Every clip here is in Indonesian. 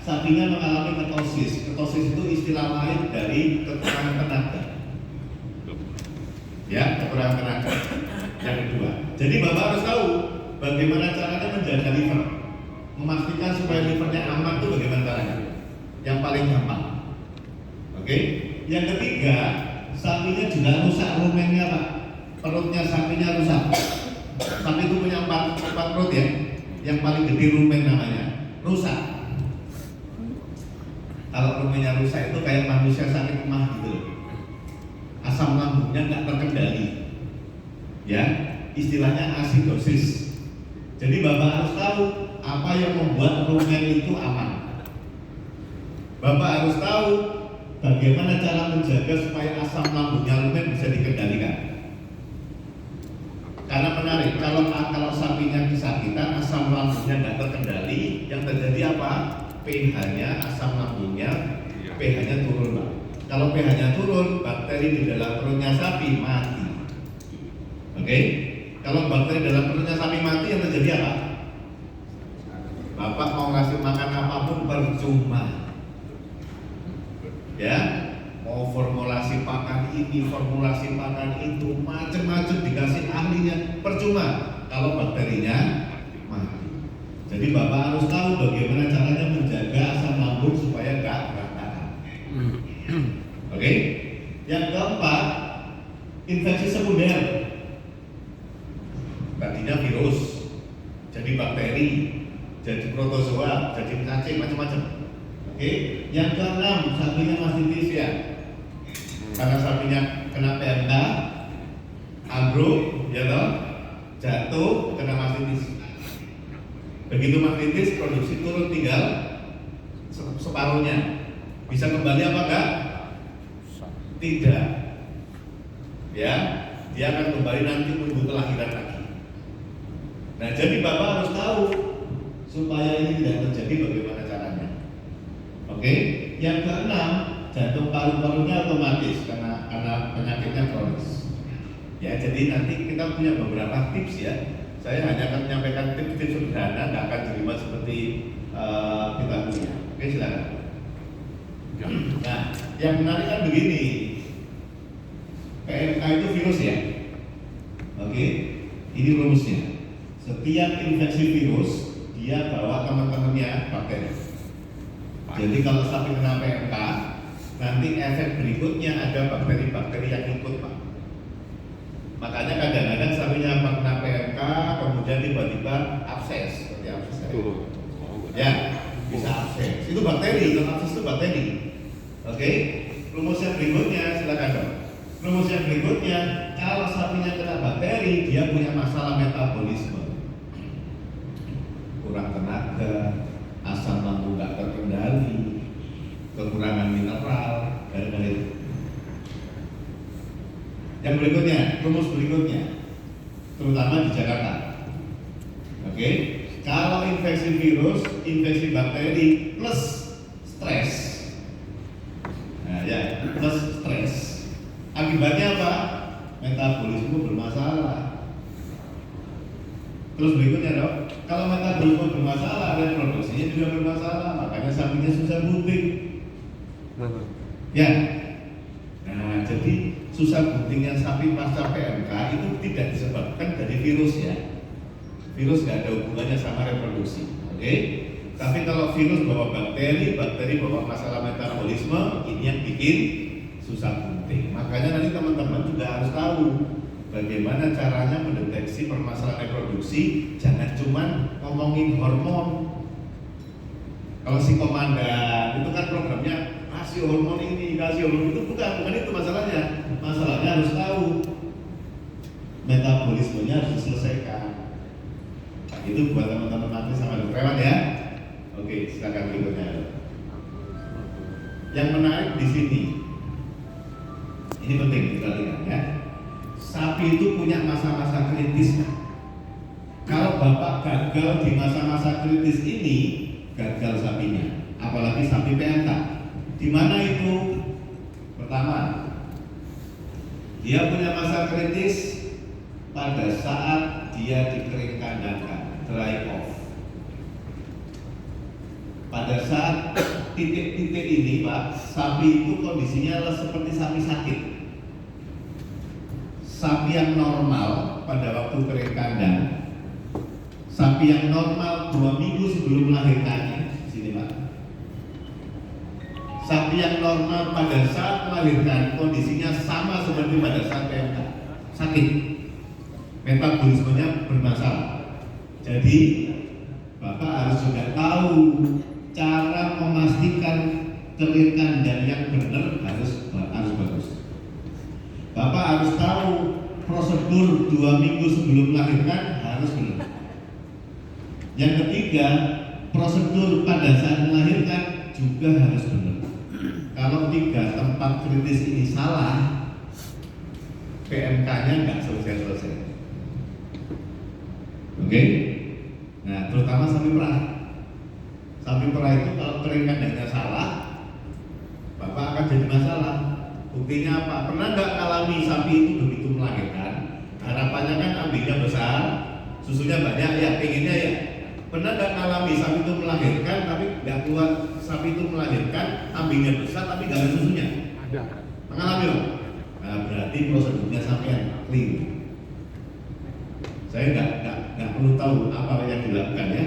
sapinya mengalami ketosis. Ketosis itu istilah lain dari kekurangan tenaga. Ya, kekurangan tenaga. Yang kedua, jadi Bapak harus tahu bagaimana caranya menjaga liver, memastikan supaya livernya aman itu bagaimana caranya. Yang paling gampang. Oke. Yang ketiga, sapinya juga rusak rumennya Pak. Perutnya sapinya rusak. Sapi itu punya empat perut ya. Yang paling gede rumen namanya. Rusak. Kalau rumennya rusak itu kayak manusia sakit emah gitu. Asam lambungnya nggak terkendali. Ya, istilahnya asidosis. Jadi Bapak harus tahu apa yang membuat rumen itu aman. Bapak harus tahu bagaimana cara menjaga supaya asam lambungnya rumen bisa dikendalikan. Karena menarik, kalau sapinya kesakitan, asam lambungnya nggak terkendali, yang terjadi apa? pH-nya, asam lambungnya, pH-nya turun Pak. Kalau pH-nya turun, bakteri di dalam perutnya sapi mati. Oke? Kalau bakteri dalam perutnya sapi mati, yang terjadi apa? Bapak mau ngasih makan apapun percuma. Ya, mau formulasi pakan ini, formulasi pakan itu, macam-macam dikasih ahlinya, percuma kalau bakterinya mati. Jadi Bapak harus tahu bagaimana caranya menjaga asam lambung supaya nggak berantakan. Oke? Yang keempat, infeksi sekunder. Tadinya virus, jadi bakteri, jadi protozoa, jadi cacing, macam-macam. Oke, yang keenam, sapinya mastitis ya. Karena sapinya kena PMK, ambruk, ya toh, jatuh, kena mastitis. Begitu mastitis, produksi turun tinggal separuhnya. Bisa kembali apa enggak? Tidak. Ya, dia akan kembali nanti menunggu kelahiran lagi. Nah, jadi Bapak harus tahu supaya ini tidak terjadi bagaimana caranya. Oke, yang keenam, jantung paru-parunya otomatis karena penyakitnya kronis. Ya, jadi nanti kita punya beberapa tips ya. Saya hanya akan menyampaikan tips-tips sederhana, nggak akan terima seperti kita punya. Oke, silakan. Nah, yang menarik kan begini, PMK itu virus ya. Oke, ini rumusnya. Setiap infeksi virus dia bawa teman-temannya bakteri. Jadi kalau sapi kena PMK, nanti efek berikutnya ada bakteri-bakteri yang ikut Pak. Makanya kadang-kadang sapinya kena PMK, kemudian tiba-tiba abses, seperti abses. Ya, bisa abses. Itu bakteri, kalau abses itu bakteri. Oke, rumus yang berikutnya silakan dong. Rumus yang berikutnya, kalau sapinya kena bakteri, dia punya masalah metabolisme. Kurang tenaga, asam lambung nggak terkendali, kekurangan mineral, dan lain-lain. Yang berikutnya, rumus berikutnya, terutama di Jakarta. Oke, kalau infeksi virus, infeksi bakteri plus stres, nah ya plus stres, akibatnya apa? Metabolisme bermasalah. Terus berikutnya dok, kalau metabolisme bermasalah, reproduksinya juga bermasalah, makanya sapinya susah bunting. Ya, nah jadi susah buntingnya sapi pasca PMK itu tidak disebabkan dari virus ya. Virus nggak ada hubungannya sama reproduksi, oke? Tapi kalau virus bawa bakteri, bakteri bawa masalah metabolisme, ini yang bikin susah bunting. Makanya nanti teman-teman juga harus tahu bagaimana caranya mendeteksi permasalahan reproduksi. Jangan cuma ngomongin hormon. Kalau si komandan itu kan programnya kasih hormon ini, kasih hormon itu, bukan itu masalahnya. Masalahnya harus tahu metabolismenya harus diselesaikan. Nah, itu buat teman-teman nanti sama dokter hewan ya. Oke, silakan berikutnya. Yang menarik di sini, ini penting diperhatikan ya. Sapi itu punya masa-masa kritis. Kalau Bapak gagal di masa-masa kritis ini, gagal sapinya. Apalagi sapi PMK. Di mana itu? Pertama, dia punya masa kritis pada saat dia dikering kandangkan, dry off. Pada saat saat titik-titik ini Pak, sapi itu kondisinya seperti sapi sakit. Sapi yang normal pada waktu kering kandang, sapi yang normal 2 minggu sebelum melahirkannya, sini Pak. Sapi yang normal pada saat melahirkan kondisinya sama seperti pada saat PMK, sakit, metabolismenya bermasalah. Jadi Bapak harus juga tahu cara memastikan kering kandang yang benar harus bagus. Bapak harus tahu prosedur 2 minggu sebelum melahirkan harus benar. Yang ketiga, prosedur pada saat melahirkan juga harus benar. Kalau 3 tempat kritis ini salah, PMK-nya nggak selesai-selesai. Oke? Nah, terutama sapi perah. Sapi perah itu kalau kering kandangnya salah, Bapak akan jadi masalah. Buktinya apa? Pernah nggak alami sapi itu begitu melahirkan, harapannya kan ambingnya besar, susunya banyak, ya pengennya ya. Pernah nggak alami sapi itu melahirkan, tapi nggak keluar, sapi itu melahirkan, ambingnya besar, tapi nggak ada susunya? Ada. Mengalami loh. Nah, berarti prosedurnya sampean keliru. Saya nggak perlu tahu apa yang dilakukan ya,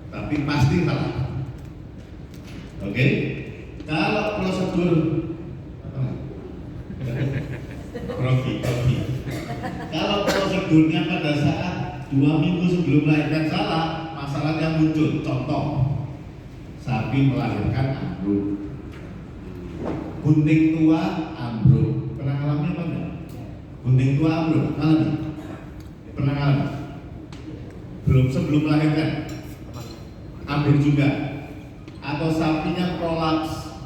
tapi pasti salah. Oke? Kalau prosedur Rogi. Kalau prosedurnya pada saat 2 minggu sebelum melahirkan salah, masalahnya muncul. Contoh, sapi melahirkan ambruk, gunting tua ambruk. Pernah alami apa enggak? Gunting tua ambruk, alami? Pernah alami? Belum sebelum melahirkan? Ambruk juga. Atau sapinya prolaps,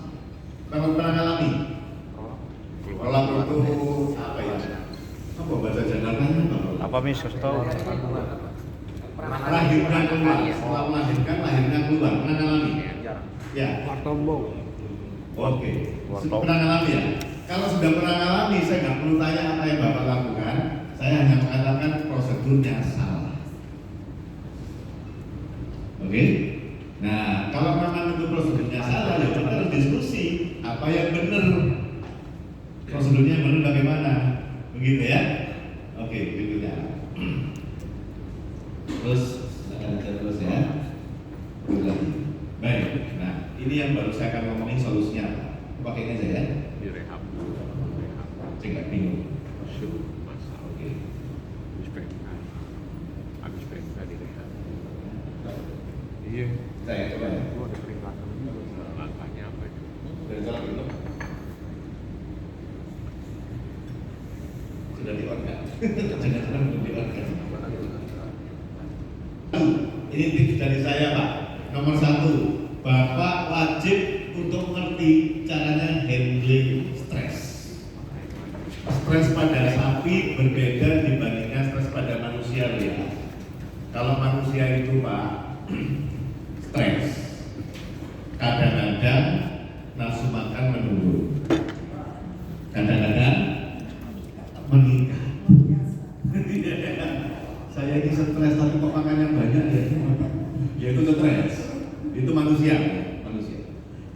pernah alami? Prolaps itu apa ya? Apa bahasa Jakartanya? Apa misalnya tahu? Lahirnya keluar, setelah melahirkan lahirnya keluar, pernah alami? Ya. Wartombo. Oke. Pernah alami ya? Kalau sudah pernah alami, saya nggak perlu tanya apa yang Bapak lakukan. Saya hanya mengatakan prosedurnya salah. Oke? Nah, kalau memang itu prosedurnya salah, ya kita harus diskusi apa yang benar. Prosedurnya yang benar bagaimana? Begitu ya? Oke, berikutnya. Terus ya. Baik. Nah, ini yang baru saya akan ngomongin solusinya. Pakai ini saja ya. Direhab. Saya nggak bingung. Oke. Habis PMK direhab. Iya. Saya coba ya. Gua ada peringatan juga. Langkahnya apa itu? Dari cara itu sudah diorgan. Jangan-jangan belum diorgan. Ini tips dari saya Pak. Nomor 1, Bapak wajib untuk mengerti caranya handling stres. Stres pada sapi berbeda dibandingkan stres pada manusia ya. Kalau manusia itu Pak, stres, kadang-kadang nafsu makan menurun, kadang-kadang meningkat. Saya ini stres tapi kok makannya banyak ya? Ya itu stres. Itu manusia.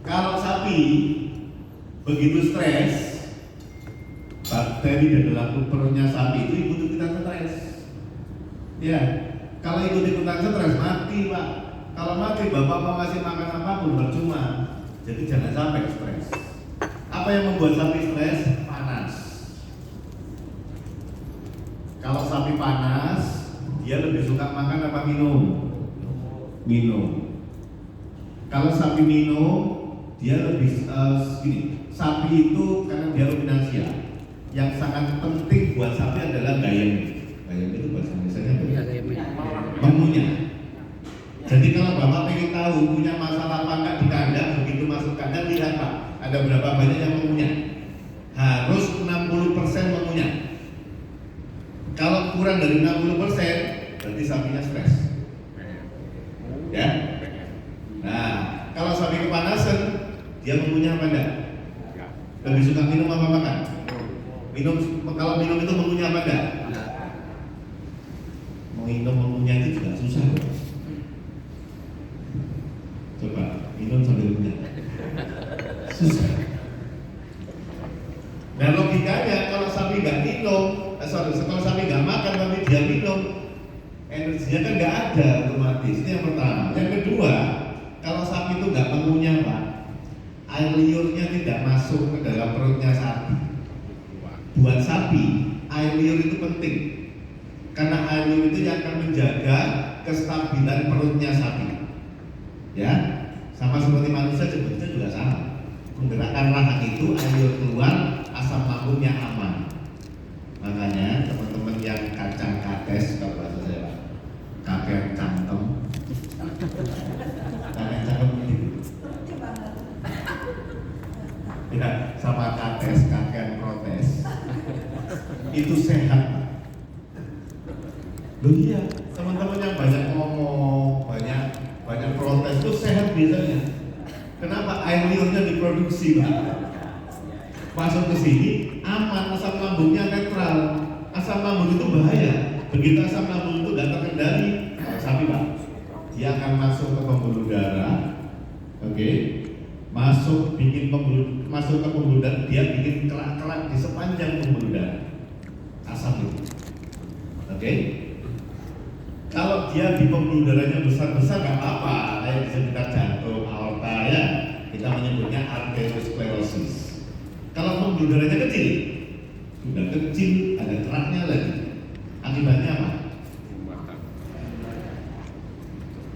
Kalau sapi begitu stres, bakteri di dalam perutnya sapi itu ikut-ikutan stres. Ya, kalau ikut-ikutan stres mati Pak. Kalau mati Bapak mau ngasih makan apapun percuma. Jadi jangan sampai stres. Apa yang membuat sapi stres? Panas. Kalau sapi panas, dia lebih suka makan apa minum? Minum. Kalau sapi minum, dia lebih gini. Sapi itu karena dia ruminansia. Yang sangat penting buat sapi adalah gayam. Gayam itu bahasa Indonesia apa? Mengunyah. Jadi kalau Bapak ingin tahu punya masalah apa enggak di kandang, begitu masuk kandang lihat Pak, ada berapa banyak yang mengunyah? Harus 60% mengunyah. Kalau kurang dari 60%, berarti sapinya stres. Ya. Nah, kalau sapi kepanasan, dia mengunyah apa enggak? Lebih suka minum apa makan? Minum. Kalau minum itu mengunyah apa enggak? Minum mengunyah itu juga susah. Coba minum susah. Nah logikanya kalau sapi nggak minum, kalau sapi nggak makan tapi dia minum, energinya kan nggak ada otomatis. Ini yang pertama. Yang kedua, kalau sapi itu nggak mengunyah Pak, air liurnya tidak masuk ke dalam perutnya sapi. Buat sapi, air liur itu penting karena air liur itu yang akan menjaga kestabilan perutnya sapi. Ya, sama seperti manusia sebetulnya juga sama. Menggerakkan rahang itu air liur keluar, asam lambungnya aman. Makanya teman-teman yang kacang kates kalau bahasa saya Pak, kakek cangkem, kakek cangkem gitu. Ya, sama kates, kakek protes itu sehat. Loh iya, teman-teman yang banyak ngomong, banyak protes itu sehat biasanya. Kenapa? Air liurnya diproduksi Pak. Masuk ke sini aman, asam lambungnya netral. Asam lambung itu bahaya. Begitu asam lambung itu nggak terkendali, sapi Pak, dia akan masuk ke pembuluh darah. Oke, masuk ke pembuluh darah, dia bikin kerak-kerak di sepanjang pembuluh darah. Asam itu. Oke. Kalau dia di pembuluh darahnya besar-besar nggak apa-apa, kayak disebut jantung, aorta ya, kita menyebutnya arteriosklerosis. Kalau pembuluh darahnya kecil, sudah kecil, ada keraknya lagi. Akibatnya apa?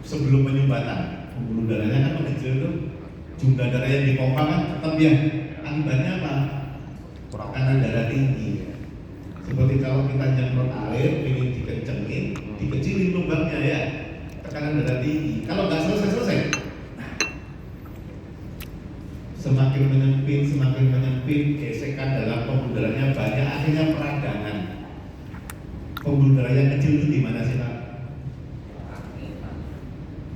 Sebelum penyumbatan, pembuluh darahnya kan mengecil tuh, jumlah darah yang dipompa kan tetap ya. Akibatnya apa? Tekanan darah tinggi. Seperti kalau kita nyemprot air, ingin dikencengin, dikecilin lubangnya ya, tekanan darah tinggi. Kalau nggak selesai, semakin menyempit, gesekan dalam pembuluh darahnya banyak, akhirnya peradangan. Pembuluh darah yang kecil itu di mana sih Pak?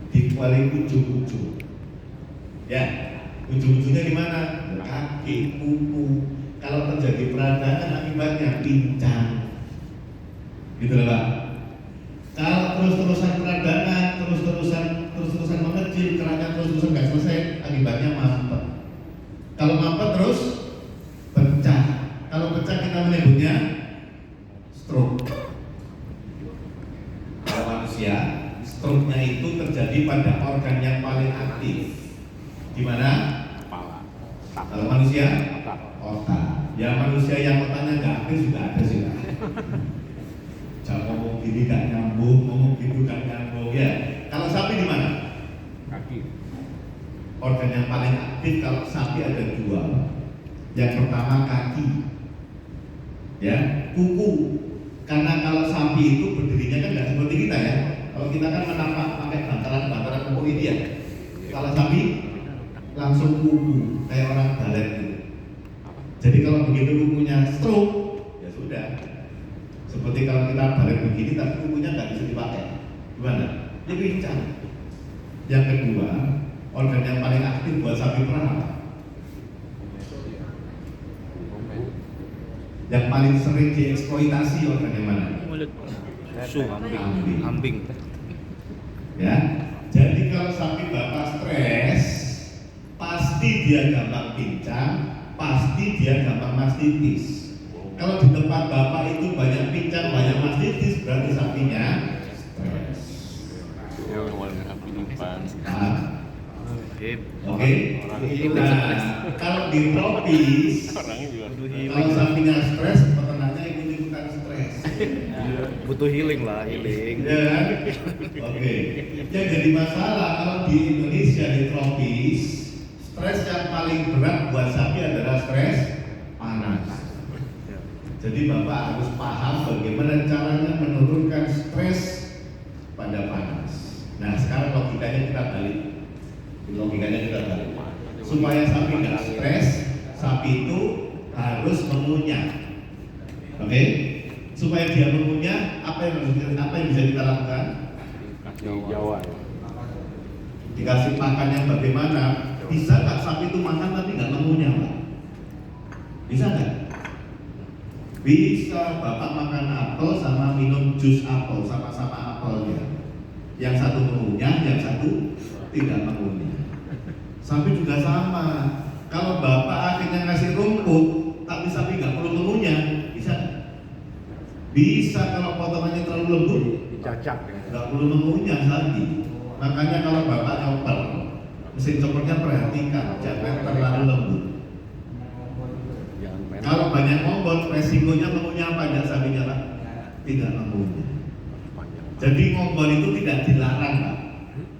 Di paling ujung-ujung. Ya, ujung-ujungnya di mana? Kaki, kuku. Kalau terjadi peradangan akibatnya pincang, gitu loh Pak. Kalau terus-terusan peradangan, terus-terusan mengecil, keraknya terus-terusan nggak selesai, akibatnya mampet. Kalau mampet terus pecah. Kalau pecah kita menyebutnya stroke. Kalau manusia, stroke-nya itu terjadi pada organ yang paling aktif. Di mana? Kepala. Kalau manusia, otak. Ya manusia yang otaknya nggak aktif juga ada sih Pak. Jangan ngomong gini nggak nyambung, ngomong gitu nggak nyambung ya. Kalau sapi di mana? Kaki. Organ yang paling aktif kalau sapi ada dua. Yang pertama kaki, ya, kuku. Karena kalau sapi itu berdirinya kan nggak seperti kita ya. Kalau kita kan menapak pakai bantaran kuku ini ya. Kalau sapi langsung kuku kayak orang balet gitu. Jadi kalau begitu kukunya stroke, ya sudah. Seperti kalau kita balet begini tapi kukunya nggak bisa dipakai, gimana? Dia pincang. Yang kedua, organ yang paling aktif buat sapi perah. Yang paling sering dieksploitasi organ yang mana? Ambing. Ya. Jadi kalau sapi bapak stres, pasti dia gampang pincang, pasti dia gampang mastitis. Kalau di tempat bapak itu banyak pincang, banyak mastitis, berarti sapinya stres. Ya warna api di depan. Oke. Nah, kalau di tropis, Orangnya juga kalau sapinya stres, peternaknya ikut-ikutan stres. Butuh healing lah, healing. Ya kan? Oke. Yang jadi masalah kalau di Indonesia di tropis, stres yang paling berat buat sapi adalah stres panas. Jadi Bapak harus paham bagaimana caranya menurunkan stres pada panas. Nah sekarang logikanya kita balik. Supaya sapi nggak stres, sapi itu harus mengunyah. Oke? Supaya dia mengunyah, apa yang bisa kita lakukan? kasih Jawa. Dikasih makan yang bagaimana? Bisa nggak sapi itu makan tapi nggak mengunyah, Pak? Bisa nggak? Bisa. Bapak makan apel sama minum jus apel, sama-sama apelnya. Yang satu mengunyah, yang satu tidak mengunyah. Sapi juga sama. Kalau bapak akhirnya ngasih rumput, tapi sapi nggak perlu mengunyah, bisa nggak? Bisa kalau potongannya terlalu lembut, Dicacak ya. nggak perlu mengunyah sapi. Makanya kalau bapak nyopel, mesin choppernya perhatikan, jangan terlalu lembut. Jangan main. Kalau banyak ngombol, resikonya mengunyah apa enggak sapinya Pak? Tidak mengunyah. Panjang. Jadi ngombol itu tidak dilarang Pak,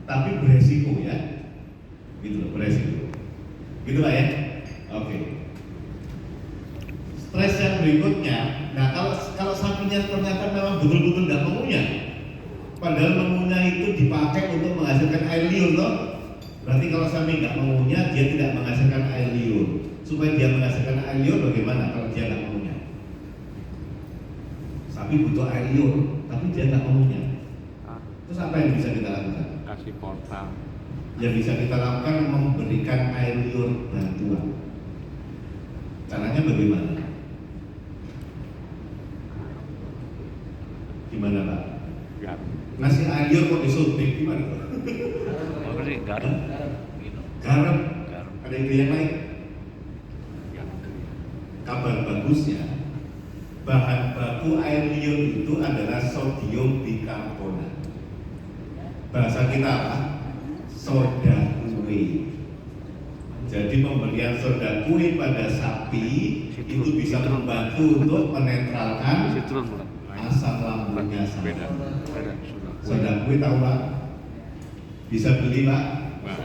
tapi beresiko ya. Gitu loh, beresiko. Gitu Pak ya? Oke. Stres yang berikutnya, nah kalau sapinya ternyata memang betul-betul nggak mengunyah, padahal mengunyah itu dipakai untuk menghasilkan air liur loh. Berarti kalau sapi nggak mengunyah, dia tidak menghasilkan air liur. Supaya dia menghasilkan air liur bagaimana kalau dia nggak mengunyah? Sapi butuh air liur, tapi dia nggak mengunyah. Terus apa yang bisa kita lakukan? Kasih portal. Yang bisa kita lakukan memberikan air liur bantuan. Caranya bagaimana? Gimana Pak? Garam. Ngasih air liur kok disuntik gimana? Apa sih? Garam. Garam. Garam. Ada ide yang lain? Garam. Kabar bagusnya, bahan baku air liur itu adalah sodium bikarbonat. Bahasa kita apa? Soda kue. Jadi pemberian soda kue pada sapi itu bisa membantu untuk menetralkan Citron pula. asam lambungnya sapi. Beda. Beda. Sudah. Soda kue tahu Pak? Bisa beli Pak? Nah,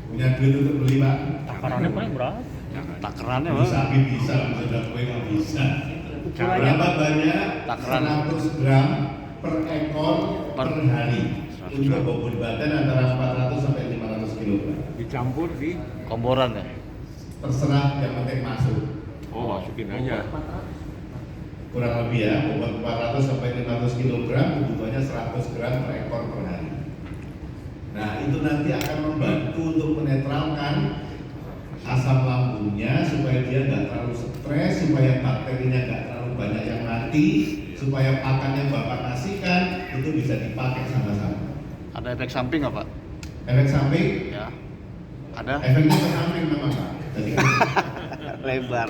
Punya duit untuk beli Pak? Takarannya paling berapa? jangan. Takarannya Beli Bang. sapi bisa, beli soda kue nggak bisa. Ukurannya Berapa banyak? Takaran. 100 gram per ekor per hari. 100 Untuk gram. bobot badan antara 400 sampai 500 kg. Dicampur di. Komboran ya. Terserah, yang penting masuk. Oh, masukin aja. Kurang lebih ya, bobot 400 sampai 500 kg, kebutuhannya 100 gram per ekor per hari. Nah, itu nanti akan membantu untuk menetralkan asam lambungnya supaya dia nggak terlalu stres, supaya bakterinya nggak terlalu banyak yang mati, supaya pakan yang bapak kasihkan itu bisa dipakai sama-sama. Ada efek samping nggak Pak? Efek samping, Ya. Ada. efeknya ke samping memang Pak. Jadi Lebar.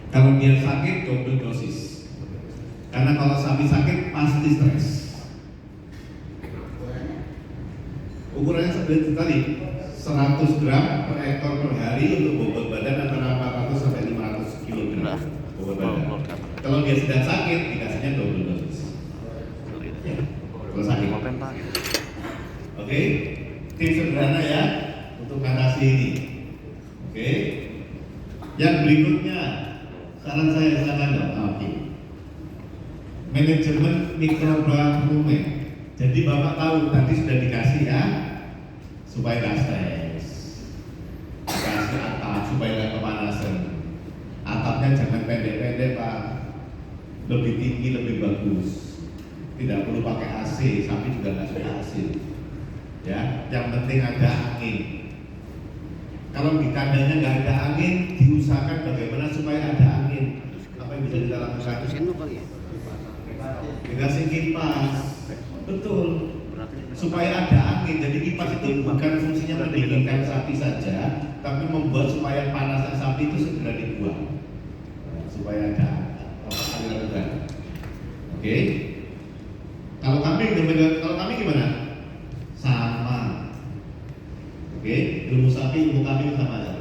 kalau dia sakit double dosis. Karena kalau sapi sakit pasti stres. Ukurannya seperti tadi 100 gram per ekor per hari untuk bobot badan antara 400 sampai 500 kg Nah, bobot badan. bobot. Kalau dia sedang sakit dikasihnya double dosis. Kalau sakit. Pak. Oke, tips sederhana ya untuk mengatasi ini. Oke, yang berikutnya saran saya silakan dong. Oke, manajemen mikroba rumen. Jadi bapak tahu tadi sudah dikasih ya, supaya nggak stres. Dikasih atap supaya nggak kepanasan. Atapnya jangan pendek-pendek Pak, lebih tinggi lebih bagus. Tidak perlu pakai AC, sapi juga nggak suka AC. Ya, yang penting ada angin. Kalau di kandangnya nggak ada angin, diusahakan bagaimana supaya ada angin. Apa yang bisa kita lakukan? Dikasih kipas, betul. Supaya ada angin. Jadi kipas itu bukan fungsinya mendinginkan sapi saja, tapi membuat supaya panasnya sapi itu segera dibuang. Supaya ada aliran udara. Oke. Kalau kambing gimana? Sama. Oke, ilmu sapi, ilmu kambing sama aja.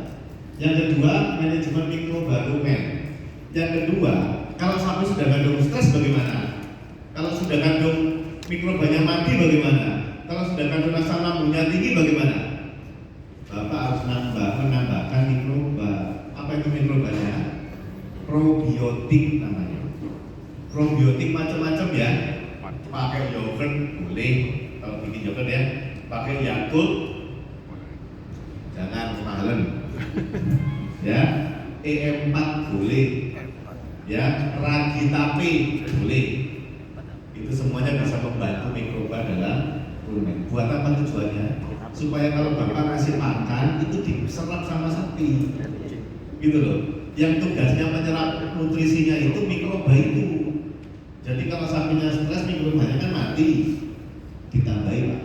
Yang kedua, manajemen mikroba rumen. Yang kedua, kalau sapi sudah kandung stres bagaimana? Kalau sudah kandung mikrobanya mati bagaimana? Kalau sudah kandung asam lambungnya tinggi bagaimana? Bapak harus menambahkan mikroba. Apa itu mikrobanya? Probiotik namanya. Probiotik macam-macam ya. Pakai yogurt boleh, kalau bikin yogurt ya. Pakai Yakult, jangan kemahalan. Ya, EM4 boleh. Ya, ragi tapi boleh. Itu semuanya bisa membantu mikroba dalam rumen. Buat apa tujuannya? Supaya kalau bapak kasih makan itu diserap sama sapi. Gitu loh. Yang tugasnya menyerap nutrisinya itu mikroba itu. Jadi kalau sapinya stres mikrobanya kan mati. Ditambah baik Pak.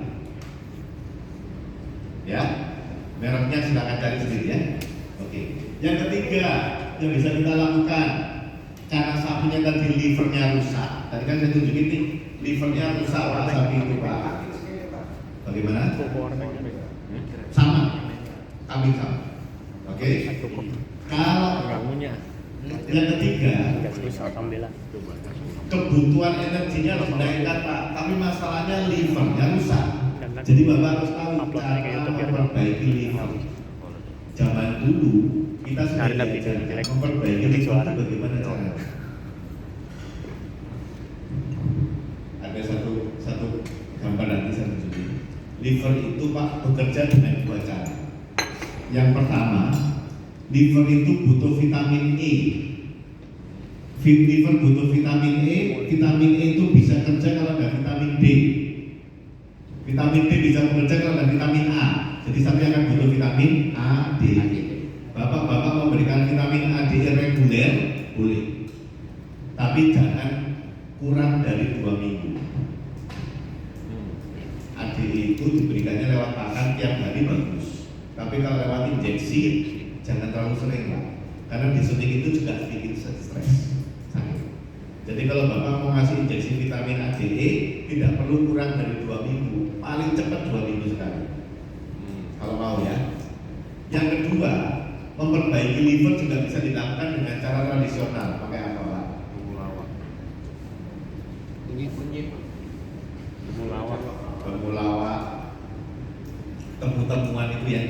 Ya, mereknya silakan cari sendiri ya. Oke. Yang ketiga yang bisa kita lakukan karena sapinya tadi livernya rusak. Tadi kan saya tunjukin nih, livernya rusak Pak sapi itu Pak. Bagaimana? Sama, kambing sama. Oke. Kalau Ganggunya. yang ketiga, Enggak serius alhamdulillah. kebutuhan energinya harus dinaikkan Pak, tapi masalahnya livernya rusak. Jadi Bapak harus tahu cara memperbaiki liver. Zaman dulu kita sudah Karena belajar video jelek, memperbaiki jelek liver suara. itu bagaimana caranya. Ada satu gambar nanti saya tunjukin. Liver itu Pak bekerja dengan dua cara. Yang pertama, liver itu butuh vitamin E. Liver butuh vitamin E. Vitamin E itu bisa kerja kalau ada vitamin D. Vitamin D bisa bekerja kalau ada vitamin A. Jadi sapi akan butuh vitamin A, D. Bapak-bapak memberikan vitamin A, D reguler boleh, tapi jangan kurang dari 2 minggu. AD itu diberikannya lewat pakan tiap hari bagus, tapi kalau lewat injeksi jangan terlalu sering Pak, karena disuntik itu juga sedikit stres. Jadi kalau Bapak mau ngasih injeksi vitamin A, D, E tidak perlu kurang dari 2 minggu, paling cepat 2 minggu sekali. Kalau mau ya. Yang kedua, memperbaiki liver juga bisa dilakukan dengan cara tradisional. Pakai apa Pak? Temulawak, temu-temuan itu ya.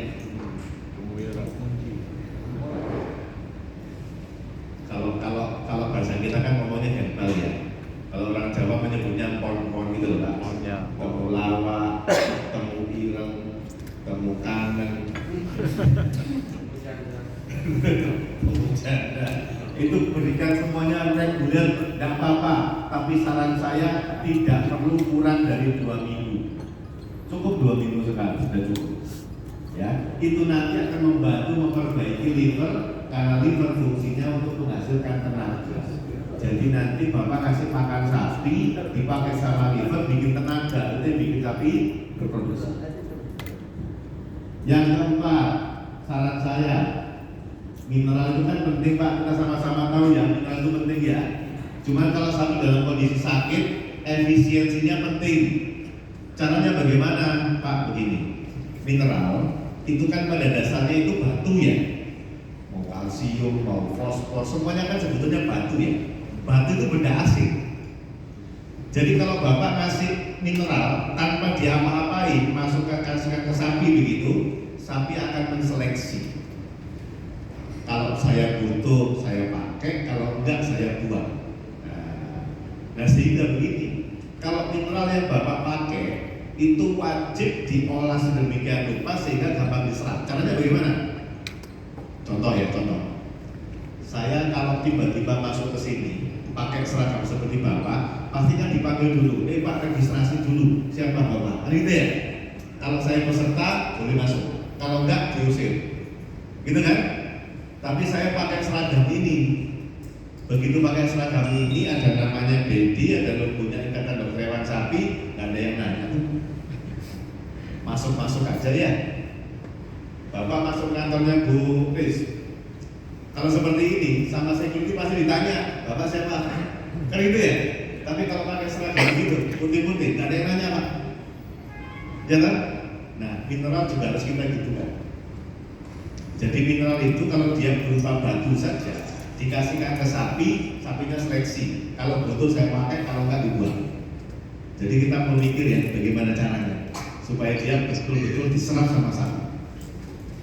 Kalau bahasa kita kan ngomongnya herbal ya. Kalau orang Jawa menyebutnya pon-pon gitu loh Pak. Temulawak, temu ireng, temu kanan. Itu berikan semuanya reguler, tidak apa-apa. Tapi saran saya tidak perlu kurang dari 2 minggu. Cukup 2 minggu sekali sudah cukup. Ya, itu nanti akan membantu memperbaiki liver karena liver fungsinya untuk menghasilkan tenaga. Jadi nanti Bapak kasih makan sapi dipakai sama liver bikin tenaga, itu yang bikin sapi berproduksi. Yang keempat, saran saya, mineral itu kan penting Pak, kita sama-sama tahu ya, mineral itu penting ya. Cuman kalau sapi dalam kondisi sakit, efisiensinya penting. Caranya bagaimana Pak? Begini, mineral itu kan pada dasarnya itu batu ya. Mau kalsium, mau fosfor, semuanya kan sebetulnya batu ya. Batu itu benda asing. Jadi kalau Bapak ngasih mineral tanpa diapa-apain, masukkan kasihkan ke sapi begitu, sapi akan menseleksi. Kalau saya butuh, saya pakai, kalau enggak saya buang. Nah sehingga begini, kalau mineral yang Bapak pakai itu wajib diolah sedemikian rupa sehingga gampang diserap. Caranya bagaimana? Contoh ya, contoh. Saya kalau tiba-tiba masuk ke sini pakai seragam seperti Bapak, pasti kan dipanggil dulu. Pak, registrasi dulu. Siapa Bapak? Kan gitu ya. Kalau saya peserta boleh masuk. Kalau enggak diusir. Gitu kan? Tapi saya pakai seragam ini. Begitu pakai seragam ini ada namanya BD, ada logonya Ikatan Dokter Hewan Sapi, nggak ada yang nanya tuh. Masuk-masuk aja ya. Bapak masuk kantornya Bu Riz. Kalau seperti ini sama security pasti ditanya, Bapak siapa? Kan gitu ya. Tapi kalau pakai seragam gitu, putih-putih, nggak ada yang nanya Pak. Ya kan? Nah, mineral juga harus kita gitu kan. Jadi mineral itu kalau dia berupa batu saja, dikasihkan ke sapi, sapinya seleksi. Kalau butuh saya pakai, kalau enggak dibuang. Jadi kita memikir ya bagaimana caranya supaya dia betul-betul diserap sama sapi.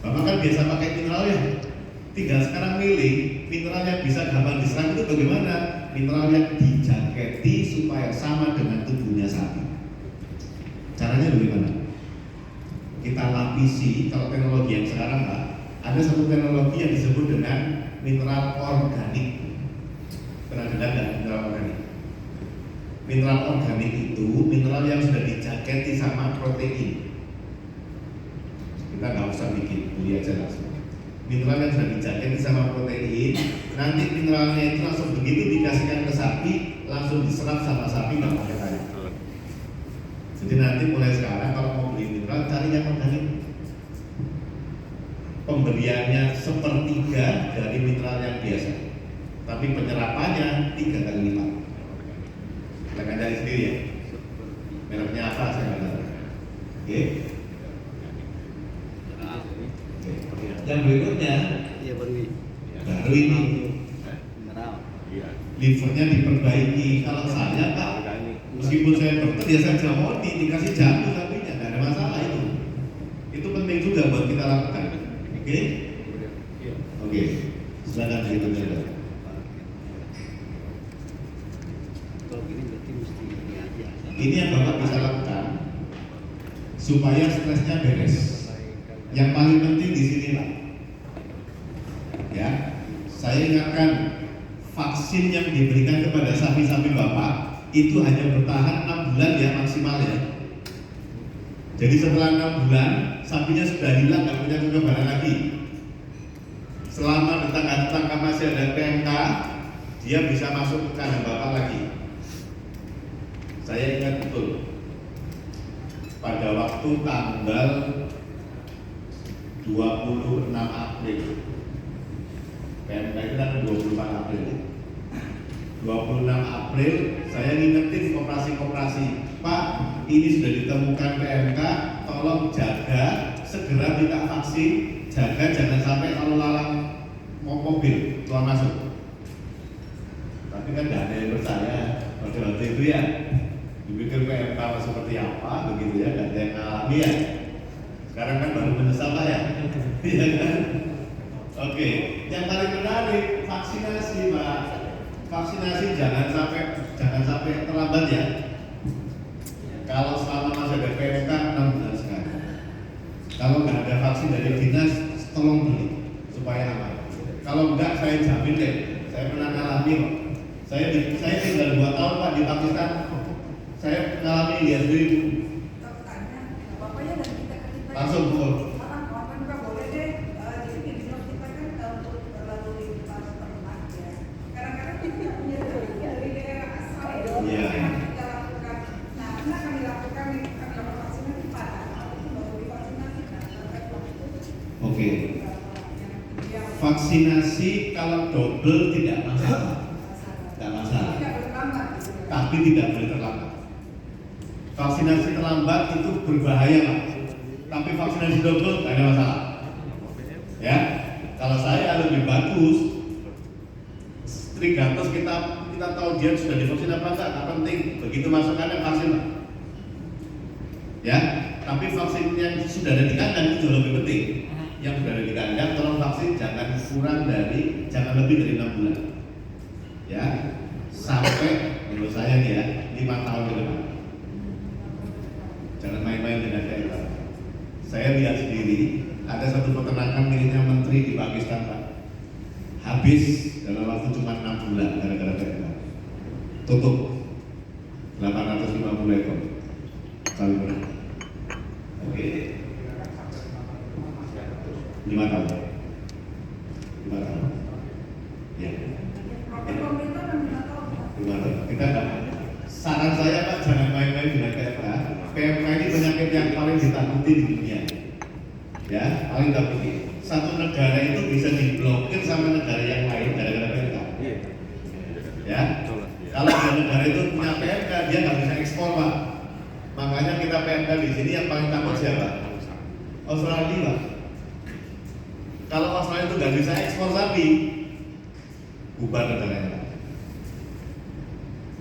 Bapak kan biasa pakai mineral ya, tinggal sekarang milih mineral yang bisa gampang diserap itu bagaimana? Mineral yang dijaketi supaya sama dengan tubuhnya sapi. Caranya bagaimana? Kita lapisi, kalau teknologi yang sekarang Pak, ada satu teknologi yang disebut dengan mineral organik. Pernah dengar nggak mineral organik? Mineral organik itu mineral yang sudah dijaketi sama protein. Kita nggak usah bikin, beli aja langsung. Mineral yang sudah dijaketi sama protein, nanti mineralnya itu langsung begitu dikasihkan ke sapi, langsung diserap sama sapi nggak pakai tanya. Jadi nanti mulai sekarang cari yang organik. Pemberiannya sepertiga dari mineral yang biasa, tapi penyerapannya 3 kali lipat. Kita cari sendiri ya. Mereknya apa saya nggak tahu. Oke. Yang berikutnya Iya baru ini. baru ini Mineral. Iya. livernya diperbaiki. Kalau saya Pak, Organik. meskipun saya dokter ya saya jamoni dikasih jamu tapi nggak ada masalah itu. Itu penting juga buat kita lakukan. Oke? Iya. Oke. Silakan berikutnya. Dok. Kalau gini berarti mesti ini aja. Ini yang Bapak bisa lakukan supaya stresnya beres. Yang paling penting di sini Pak. Ya, saya ingatkan vaksin yang diberikan kepada sapi-sapi Bapak itu hanya bertahan 6 bulan ya maksimal ya. Jadi setelah 6 bulan sapinya sudah hilang, nggak punya kekebalan lagi. Selama di tengah-tengah masih ada PMK, dia bisa masuk ke kandang Bapak lagi. Saya ingat betul pada waktu tanggal 26 April, PMK itu kan 24 April. 26 April saya ngingetin koperasi-koperasi, Pak, ini sudah ditemukan PMK, tolong jaga, segera minta vaksin, jaga jangan sampai kalau lalang mau mobil keluar masuk. Tapi kan tidak ada yang percaya pada waktu itu ya. Dipikir PMK seperti apa, begitu ya, tidak ada yang ngalami ya. Sekarang kan baru menyesal Pak ya. Iya kan? Oke, yang paling menarik vaksinasi Pak. Vaksinasi jangan sampai terlambat ya. Kalau selama masih ada PMK 6 bulan sekali. Kalau nggak ada vaksin dari dinas, tolong beli supaya aman. Kalau enggak saya jamin deh, saya pernah ngalami kok. Saya tinggal 2 tahun Pak di Pakistan. Saya ngalami lihat sendiri. Langsung pukul. Oke. Vaksinasi kalau double tidak masalah. Tidak masalah. Tapi tidak boleh terlambat. Vaksinasi terlambat itu berbahaya Pak. Tapi vaksinasi double tidak ada masalah. Ya. Kalau saya lebih bagus. Trigatus kita tahu dia sudah divaksin apa enggak penting. Begitu masukkannya vaksin Pak. Ya. Tapi vaksin yang sudah ada di kandang itu jauh lebih penting. Yang sudah ada di kandang, tolong vaksin jangan lebih dari 6 bulan. Ya, sampai menurut saya nih ya 5 tahun ke depan. Jangan main-main dengan daerah. Saya lihat sendiri ada satu peternakan miliknya menteri di Pakistan Pak. Habis dalam waktu cuma 6 bulan gara-gara daerah. Tutup 850 ekor. Sabi berapa? Oke. 5 tahun. 5 tahun. Ya. 5 tahun. Kita enggak. Saran saya Pak, jangan main-main dengan PMK. PMK ini penyakit yang paling ditakuti di dunia. Ya, paling ditakuti. Satu negara itu bisa diblokir sama negara yang lain gara-gara PMK. Ya. Kalau ada negara itu punya PMK, dia nggak bisa ekspor Pak. Makanya kita PMK di sini yang paling takut siapa? Australia Pak. Kalau Australia itu nggak bisa ekspor sapi, bubar negaranya.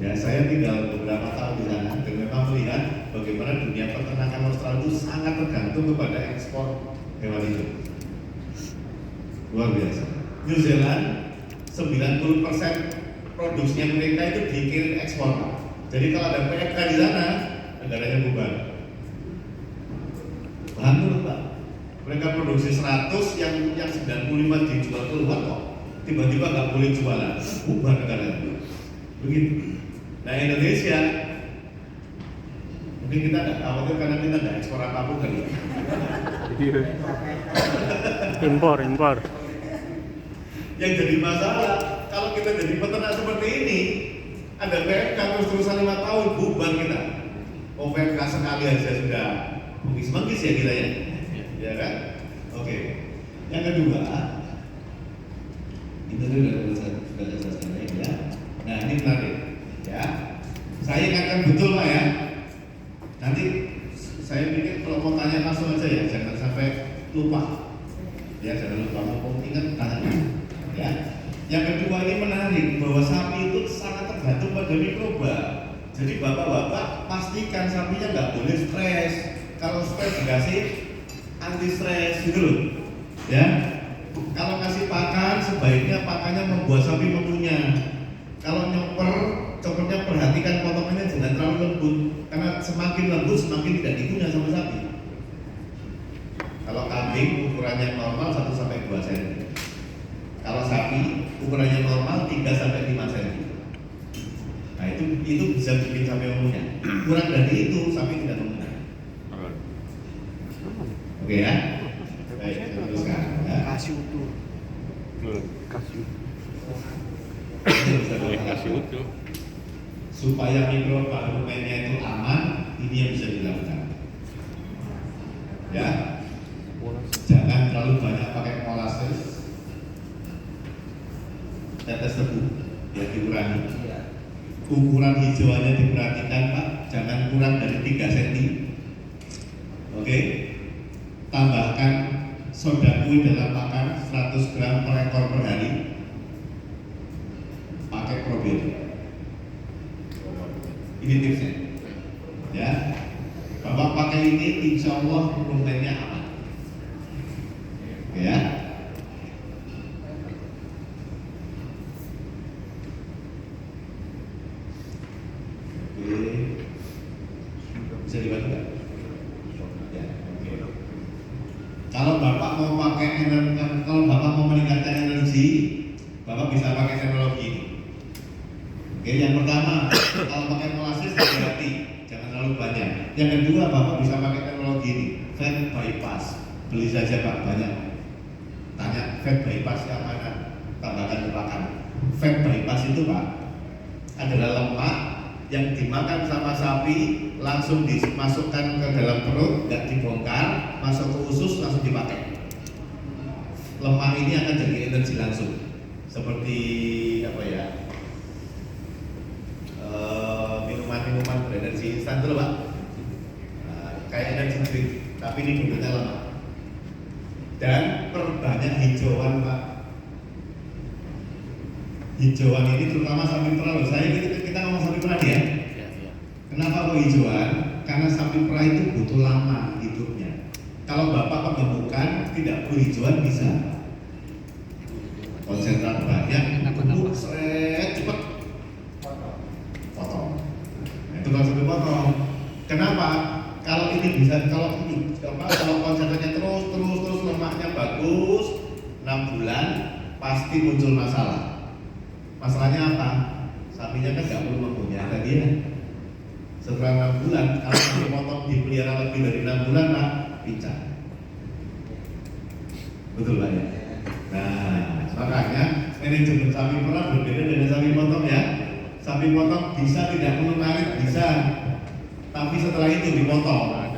Ya, saya tinggal beberapa tahun di sana dan memang melihat bagaimana dunia peternakan Australia itu sangat tergantung kepada ekspor hewan hidup. Luar biasa. New Zealand 90% produksinya mereka itu dikirim ekspor. Jadi kalau ada PMK di sana, negaranya bubar. Bantu Pak. Mereka produksi 100 yang 95 dijual keluar kok. Tiba-tiba nggak boleh jualan, bubar negara. Begitu. Nah Indonesia mungkin kita nggak khawatir karena kita nggak ekspor apapun kali. Impor. Yang jadi masalah kalau kita jadi peternak seperti ini, ada PMK terus-terusan 5 tahun bubar kita. OVK sekali aja sudah mengis-mengis ya kita ya, ya kan? Oke. Yang kedua, itu sudah saya jelaskan ya. Nah ini menarik, ya. Saya ingatkan betul Pak ya. Nanti saya pikir kalau mau tanya langsung aja ya, jangan sampai lupa. Ya jangan lupa, mau ingat tanya. Ya. Yang kedua ini menarik bahwa sapi itu sangat tergantung pada mikroba. Jadi bapak-bapak pastikan sapinya nggak boleh stres. Kalau stres dikasih anti stres gitu loh. Ya. Kalau kasih pakan sebaiknya pakannya membuat sapi mengunyah. Kalau nyoper, copernya perhatikan potongannya jangan terlalu lembut. Karena semakin lembut semakin tidak dikunyah sama sapi. Kalau kambing ukurannya normal 1 sampai 2 cm. Kalau sapi ukurannya normal 3 sampai 5 cm. Nah itu bisa bikin sapi mengunyah. Kurang dari itu sapi tidak mengunyah. Oke ya. Baik, teruskan. Ya. Kasih utuh. Kasih. Bisa Kasih utuh. supaya mikroenvironmentnya itu aman, ini yang bisa dilakukan. Ya, jangan terlalu banyak pakai molasses, tetes tebu, ya dikurangi. Ukuran hijauannya diperhatikan Pak, jangan kurang dari 3 cm. Oke, tambahkan soda kue dalam makan 100 gram per ekor per hari. Pakai probiotik. Ini tipsnya, ya. Bapak pakai ini, insya Allah rumennya aman, ya. Oke, bisa dibantu nggak? Ya, oke. Kalau bapak mau pakai kalau bapak mau meningkatkan energi, bapak bisa pakai teknologi ini. Oke, yang pertama, kalau pakai molasses hati-hati, jangan terlalu banyak. Yang kedua, bapak bisa pakai teknologi ini, fat bypass. Beli saja Pak, banyak. Tanya fat bypass yang mana? Tambahkan ke pakan. Fat bypass itu Pak adalah lemak yang dimakan sama sapi, langsung dimasukkan ke dalam perut, nggak dibongkar, masuk ke usus, langsung dipakai. Lemak ini akan jadi energi langsung, seperti apa ya? Minuman berenergi instan dulu Pak. Nah, kayak energi drink, tapi ini bentuknya lemak. Dan perbanyak hijauan Pak. Hijauan ini terutama sapi perah. Kita ngomong sapi perah ya. Kenapa kok hijauan? Karena sapi perah itu butuh lama hidupnya. Kalau bapak penggemukan tidak perlu hijauan bisa. Konsentrat banyak, gemuk, seret, cepet potong. Itu konsep potong. Kenapa? Kalau ini bisa, kalau konsentratnya terus lemaknya bagus, 6 bulan pasti muncul masalah. Masalahnya apa? Sapinya kan nggak perlu mengunyah tadi ya. Setelah 6 bulan, kalau dipotong dipelihara lebih dari 6 bulan Pak, pincang. Betul Pak ya? Nah, makanya manajemen sapi perah berbeda dengan sapi potong ya. Sapi potong bisa tidak perlu narik, bisa. Tapi setelah itu dipotong.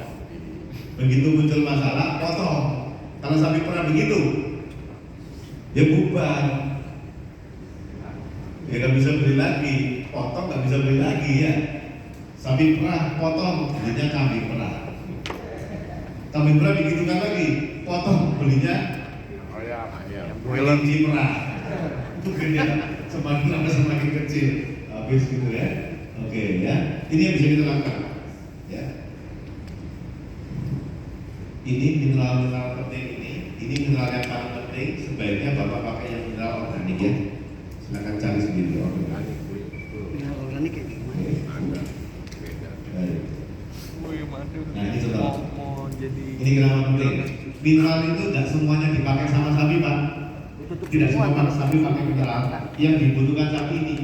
Begitu muncul masalah, potong. Kalau sapi perah begitu, ya bubar. Ya nggak bisa beli lagi, potong nggak bisa beli lagi ya. Sapi perah potong, belinya kambing perah. Kambing perah digitukan lagi, potong belinya kelinci perah. Itu gede, semakin lama semakin kecil. Habis gitu ya. Oke ya. Ini yang bisa kita lakukan. Ya. Ini mineral penting ini mineral yang paling penting. Sebaiknya bapak pakai yang mineral organik ya. Silakan cari sendiri organik. Mineral organik kayak gimana? Ada beda. Baik. Nah ini contoh. Mau jadi. Ini kenapa penting? Mineral itu tidak semuanya dipakai sama sapi Pak. Tidak semua sapi pakai mineral. Yang dibutuhkan sapi ini.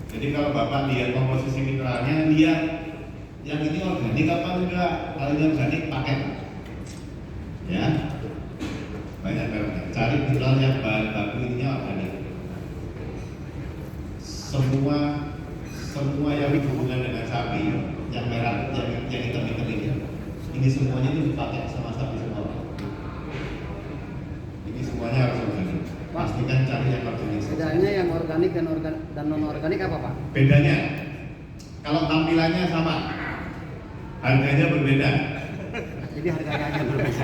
Jadi kalau bapak lihat komposisi mineralnya, lihat yang ini organik apa enggak. Kalau ini organik pakai. Ya. Banyak mereknya. Cari mineral yang bahan baku ininya organik. Semua yang berhubungan dengan sapi yang merah, yang hitam-hitam ini semuanya itu dipakai sama sapi semua. Ini semuanya harus organik. Pastikan cari yang organik. Bedanya yang organik dan non organik apa Pak? Bedanya, kalau tampilannya sama, harganya berbeda. Jadi harganya aja berbeda.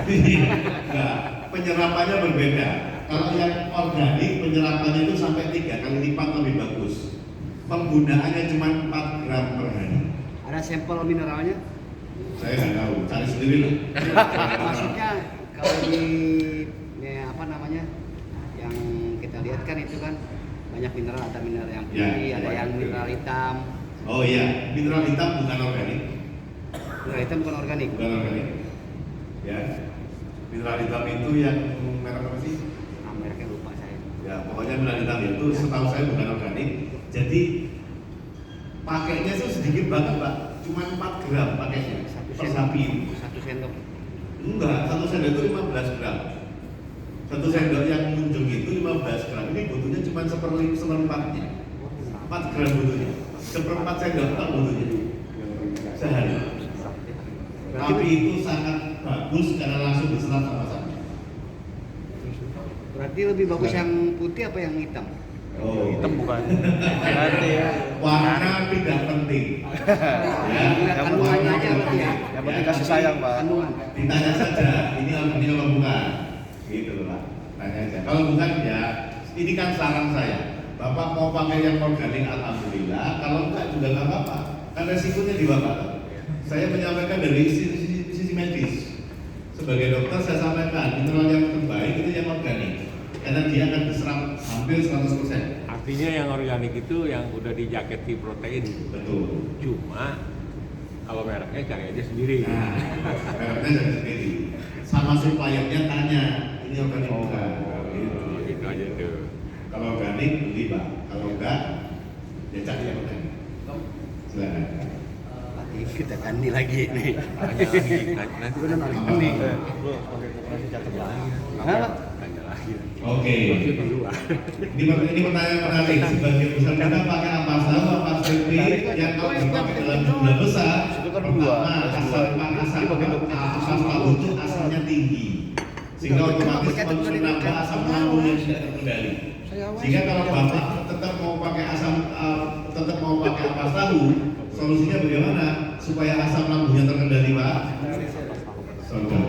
Nah, penyerapannya berbeda. Kalau yang organik penyerapannya itu sampai 3 kali lipat lebih bagus. Penggunaannya cuma 4 gram per hari. Ada sampel mineralnya? Saya nggak tahu, cari sendiri lah. Maksudnya kalau di apa namanya yang kita lihat kan itu kan banyak mineral, ada mineral yang putih, Ya, ada yang mineral hitam. Oh iya, mineral hitam bukan organik. Mineral hitam bukan organik. Bukan organik. Ya, mineral hitam itu yang merek apa sih? Mereknya lupa saya. Ya, pokoknya mineral hitam itu setahu saya bukan organik. Jadi pakainya tuh sedikit banget Pak, cuma 4 gram pakainya per sapi. 1 sendok. Enggak, 1 sendok itu 15 gram. 1 sendok yang munjung itu 15 gram. Ini butuhnya cuma seperempatnya. 4 gram butuhnya. Seperempat sendok tak butuhnya sehari. Tapi itu sangat bagus karena langsung diserap sama sapi. Berarti lebih bagus yang putih apa yang hitam? Oh, Hitam bukan. Berarti ya. warna tidak penting. Ya, Kandungannya aja berarti ya. Yang penting kasih sayang, Pak. Kandungan. ditanya saja, ini organik apa bukan? Gitu loh Pak. Tanya aja. Kalau bukan ya, ini kan saran saya. Bapak mau pakai yang organik, alhamdulillah. Kalau enggak juga nggak apa-apa. Kan resikonya di Bapak. Saya menyampaikan dari sisi medis. Sebagai dokter saya sampaikan mineral yang terbaik itu yang organik. Karena dia akan diserap hampir 100%. Artinya yang organik itu yang udah dijaketi protein. Betul. Cuma kalau mereknya cari aja sendiri. Nah, mereknya jangan sendiri. Sama suppliernya tanya, ini organik bukan? Gitu. Gitu aja tuh. Kalau organik beli Pak. Kalau enggak, ya cari yang organik. Silakan. Berarti kita ganti lagi nih. Tanya lagi. Nanti Benar, tanya ganti. Bro, pakai koperasi catat lagi. Hah? Tanya lagi. Oke. Masih berdua. Ini pertanyaan menarik. Sebagai besar kita pakai ampas tahu, ampas tempe yang kalau dipakai dalam jumlah besar. Itu kan Pertama, dua. asam ampas tahu itu asamnya tinggi, sehingga otomatis menambah asam lambung yang tidak terkendali. Sehingga kalau bapak tetap mau pakai tetap mau pakai ampas tahu, solusinya bagaimana supaya asam lambungnya terkendali Pak? Soda.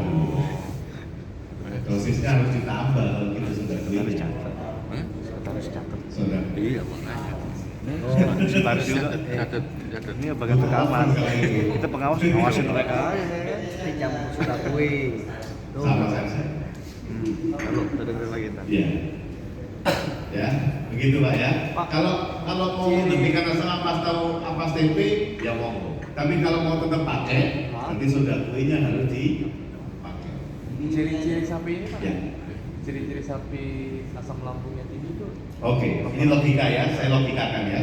Dosisnya harus ditambah kalau kita sudah beli. Harus catat. Soda. Iya makanya. Oh, harus juga. Catat. Ini bagian rekaman. Kita pengawas ngawasin mereka aja. Dicampur sudah kue. Sama saja. Lalu kita dengerin lagi ntar. Iya. Ya, begitu Pak ya. Kalau mau demikian asam ampas tempe, ya monggo. Tapi kalau mau tetap pakai, nanti soda kuenya harus dipakai. Ciri-ciri sapi ini Pak? Ya. Ciri-ciri sapi asam lambungnya tinggi itu? Oke, ini logika ya, saya logikakan ya.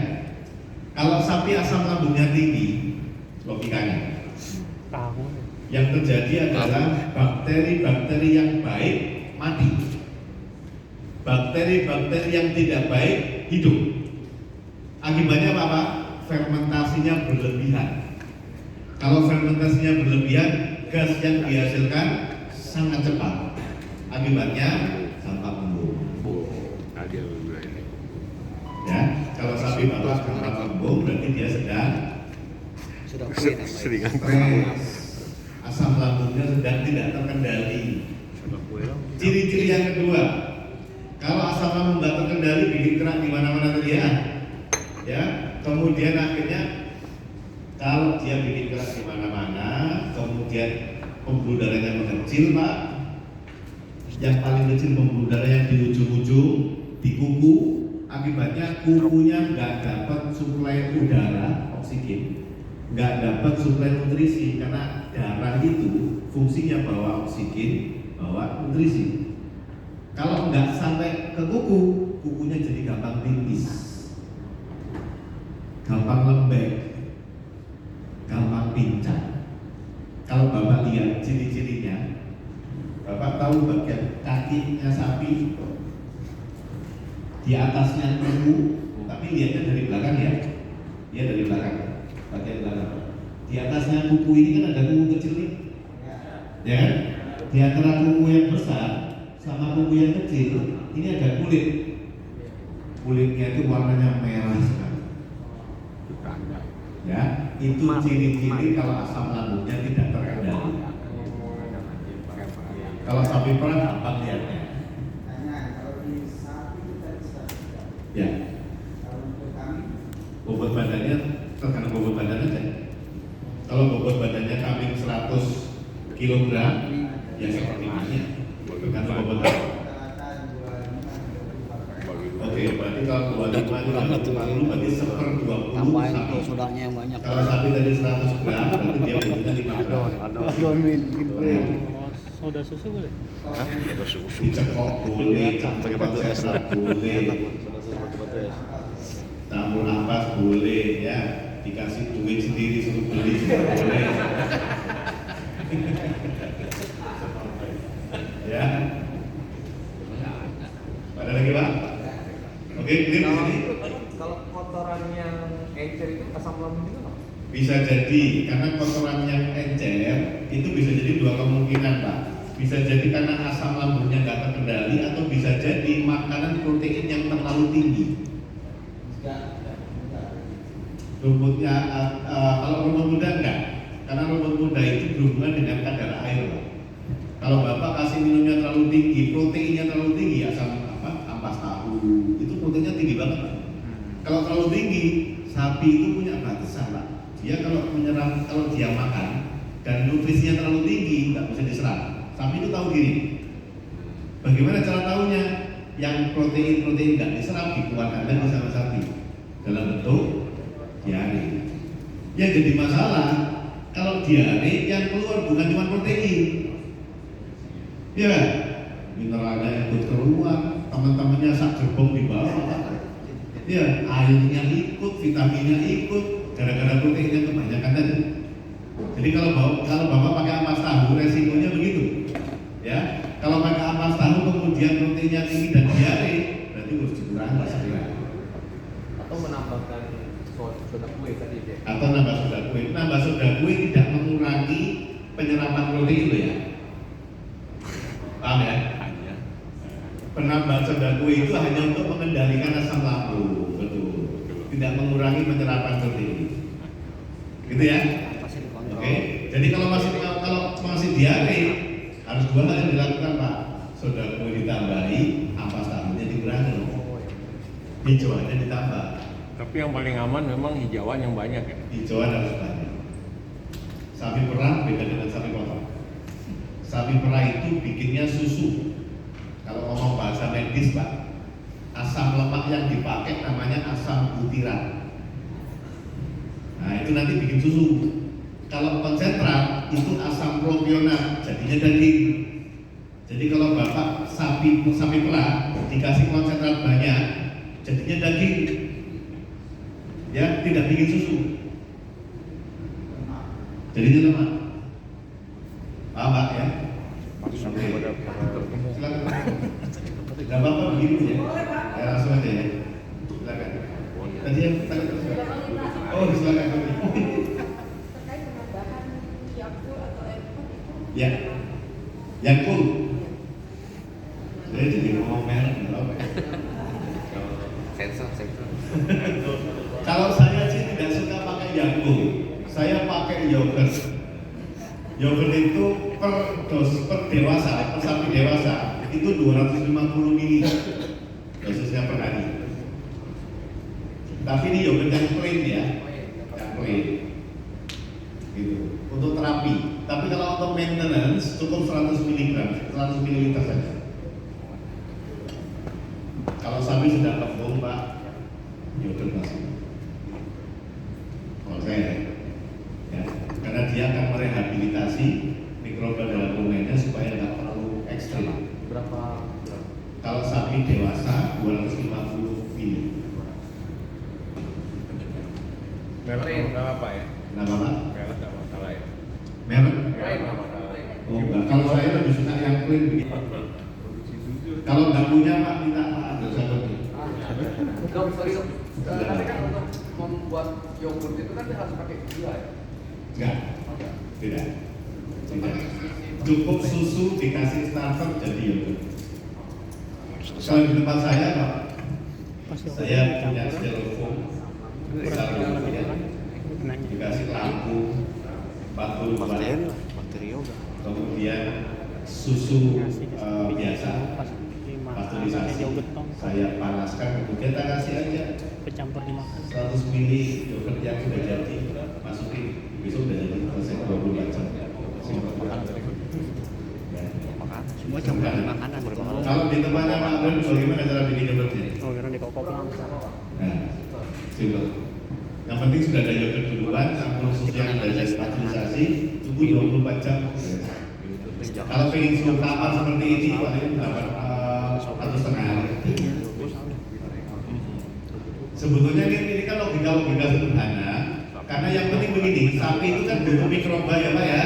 Kalau sapi asam lambungnya tinggi, logikanya Tahu. yang terjadi adalah bakteri-bakteri yang baik mati. Bakteri-bakteri yang tidak baik hidup. Akibatnya apa Pak? Fermentasinya berlebihan. Kalau fermentasinya berlebihan, gas yang dihasilkan sangat cepat. Akibatnya sampah embung. Tadi lu bilang ini. Ya, kalau sapi bapak sampah embung berarti dia sedang Sudah kue namanya. Seringan. stres. Asam lambungnya sedang tidak terkendali. Ciri-ciri yang kedua, kalau asam lambung nggak terkendali bikin kerak di mana-mana terlihat, ya. Kemudian akhirnya kalau dia bikin kerak di mana-mana, kemudian pembuluh darahnya mengecil, Pak. Yang paling kecil pembuluh darah yang di ujung-ujung di kuku, akibatnya kukunya nggak dapat suplai udara, oksigen, nggak dapat suplai nutrisi karena darah itu fungsinya bawa oksigen, bawa nutrisi. Kalau nggak sampai ke kuku, kukunya jadi gampang tipis, gampang lembek, gampang pincang. Kalau Bapak lihat ciri-cirinya, Bapak tahu bagian kakinya sapi di atasnya kuku, tapi lihatnya dari belakang ya, dia dari belakang, bagian belakang. Di atasnya kuku ini kan ada kuku kecil nih, ya kan? Di antara kuku yang besar sama kuku yang kecil, ini ada kulit. Kulitnya itu warnanya merah sekali. Ya, itu ciri-ciri kalau asam lambungnya tidak terkendali. Kalau sapi perah gampang lihatnya. Ya. Bobot badannya tergantung bobot badan aja. Kalau bobot badannya kambing 100 kg, ya seperti ini. Tergantung bobot badan. Oke, berarti kalau 25 berarti 1/20 Tambahin sapi. tuh sodanya yang banyak. Kalau sapi tadi 100 gram, berarti dia bobotnya 5 gram. Soda susu boleh? Hah? Ada susu. Dicekok boleh, campur konsentrat boleh, campur ampas boleh, ya. Dikasih duit sendiri suruh beli juga boleh. Ya. Ada lagi Pak? Oke, clear di sini. Kalau kotoran yang encer itu asam lambung juga nggak? Bisa jadi karena kotoran yang encer itu bisa jadi dua kemungkinan Pak. Bisa jadi karena asam lambungnya nggak terkendali atau bisa jadi makanan protein yang terlalu tinggi. Rumputnya kalau rumput muda enggak, karena rumput muda itu berhubungan dengan kadar air Pak. Kalau Bapak kasih minumnya terlalu tinggi, proteinnya terlalu tinggi, asam ampas tahu itu proteinnya tinggi banget Pak. Kalau terlalu tinggi, sapi itu punya batasan Pak. Dia kalau dia makan dan nutrisinya terlalu tinggi nggak bisa diserap. Sapi itu tahu diri. Bagaimana cara tahunya? Yang protein nggak diserap dikeluarkan lagi sama sapi dalam bentuk diare. Yang jadi masalah kalau diare yang keluar bukan cuma protein, ya kan? Mineralnya ikut keluar, teman-temannya sak gerbong di bawah. Ya, airnya ikut, vitaminnya ikut, gara-gara proteinnya kebanyakan tadi. Jadi kalau Bapak pakai ampas tahu, resikonya begitu. Ya, kalau pakai ampas tahu kemudian proteinnya tinggi dan diare, berarti harus dikurangi segera. Atau menambahkan soda kue tadi deh. Atau nambah soda kue. Nambah soda kue tidak mengurangi penyerapan protein itu ya. Paham ya? Hanya Penambahan soda kue itu hanya untuk mengendalikan asam lambung, betul. Tidak mengurangi penyerapan protein. Gitu ya? Pasti dikontrol. Oke. Jadi kalau masih diare harus dua hal yang dilakukan Pak. Soda kue ditambahi, ampas tahunya dikurangi. Hijauannya ditambah. tapi yang paling aman memang hijauan yang banyak ya. Hijauan harus banyak. Sapi perah beda dengan sapi potong. Sapi perah itu bikinnya susu. Kalau ngomong bahasa medis Pak, asam lemak yang dipakai namanya asam butirat. Nah itu nanti bikin susu. Kalau konsentrat itu asam propionat, jadinya daging. Jadi kalau Bapak sapi perah dikasih konsentrat banyak, jadinya daging. Ya, tidak bikin susu. Jadinya lemak. Paham Pak ya? Sampai pada Silakan. Gak apa-apa begini ya. Ya langsung aja ya. Silakan. Tadi yang tanya terus. Oh, silakan. Terkait penambahan Yakult atau Airport itu. Ya. Yakult. Saya jadi ngomong merek nggak apa ya. Sensor. Kalau saya sih tidak suka pakai Yakult. Saya pakai yogurt. Yogurt itu per dewasa, per sapi dewasa itu 250 ml dosisnya per hari. Tapi ini yogurt yang plain ya, yang plain. Gitu. Untuk terapi. Tapi kalau untuk maintenance cukup 100 mg, 100 ml saja. Kalau sapi sudah kembung Pak, yogurt masuk. Kalau saya, ya, karena dia akan merehabilitasi mikroba dalam rumennya supaya nggak terlalu ekstrim. Berapa? Kalau sapi dewasa 250 ml. Merek nggak apa ya? Kenapa Pak? Merek nggak masalah ya. Merek? Merek nggak masalah. Oh enggak. Kalau saya lebih suka yang clean begitu. Kalau nggak punya Pak minta Pak ada satu. Dok, sorry dok. Nanti kan untuk membuat yogurt itu kan harus pakai gula ya. Enggak. Tidak. Tidak. Cukup susu dikasih starter jadi yogurt. Kalau di tempat saya, Pak, saya punya styrofoam besar ya. Dikasih lampu 40 watt, Bakteri yoga. kemudian susu biasa pasteurisasi saya panaskan, kemudian kita kasih aja Bercampur dimakan. 100 mili yogurt yang sudah jadi, masukin, besok udah jadi selesai 24 jam. Semua campuran makanan. Kalau di tempatnya Pak Abel, bagaimana cara bikin yogurtnya? Oh, kira di kopi. Nah, simpel. Yang penting sudah ada yogurt duluan, campur susu yang sudah jadi pasteurisasi, tunggu 24 jam. Kalau pengen suhu kapal seperti ini, paling dapat 1,5 hari. Sebetulnya ini kan logika sederhana, karena yang penting begini, sapi itu kan butuh mikroba ya Pak ya.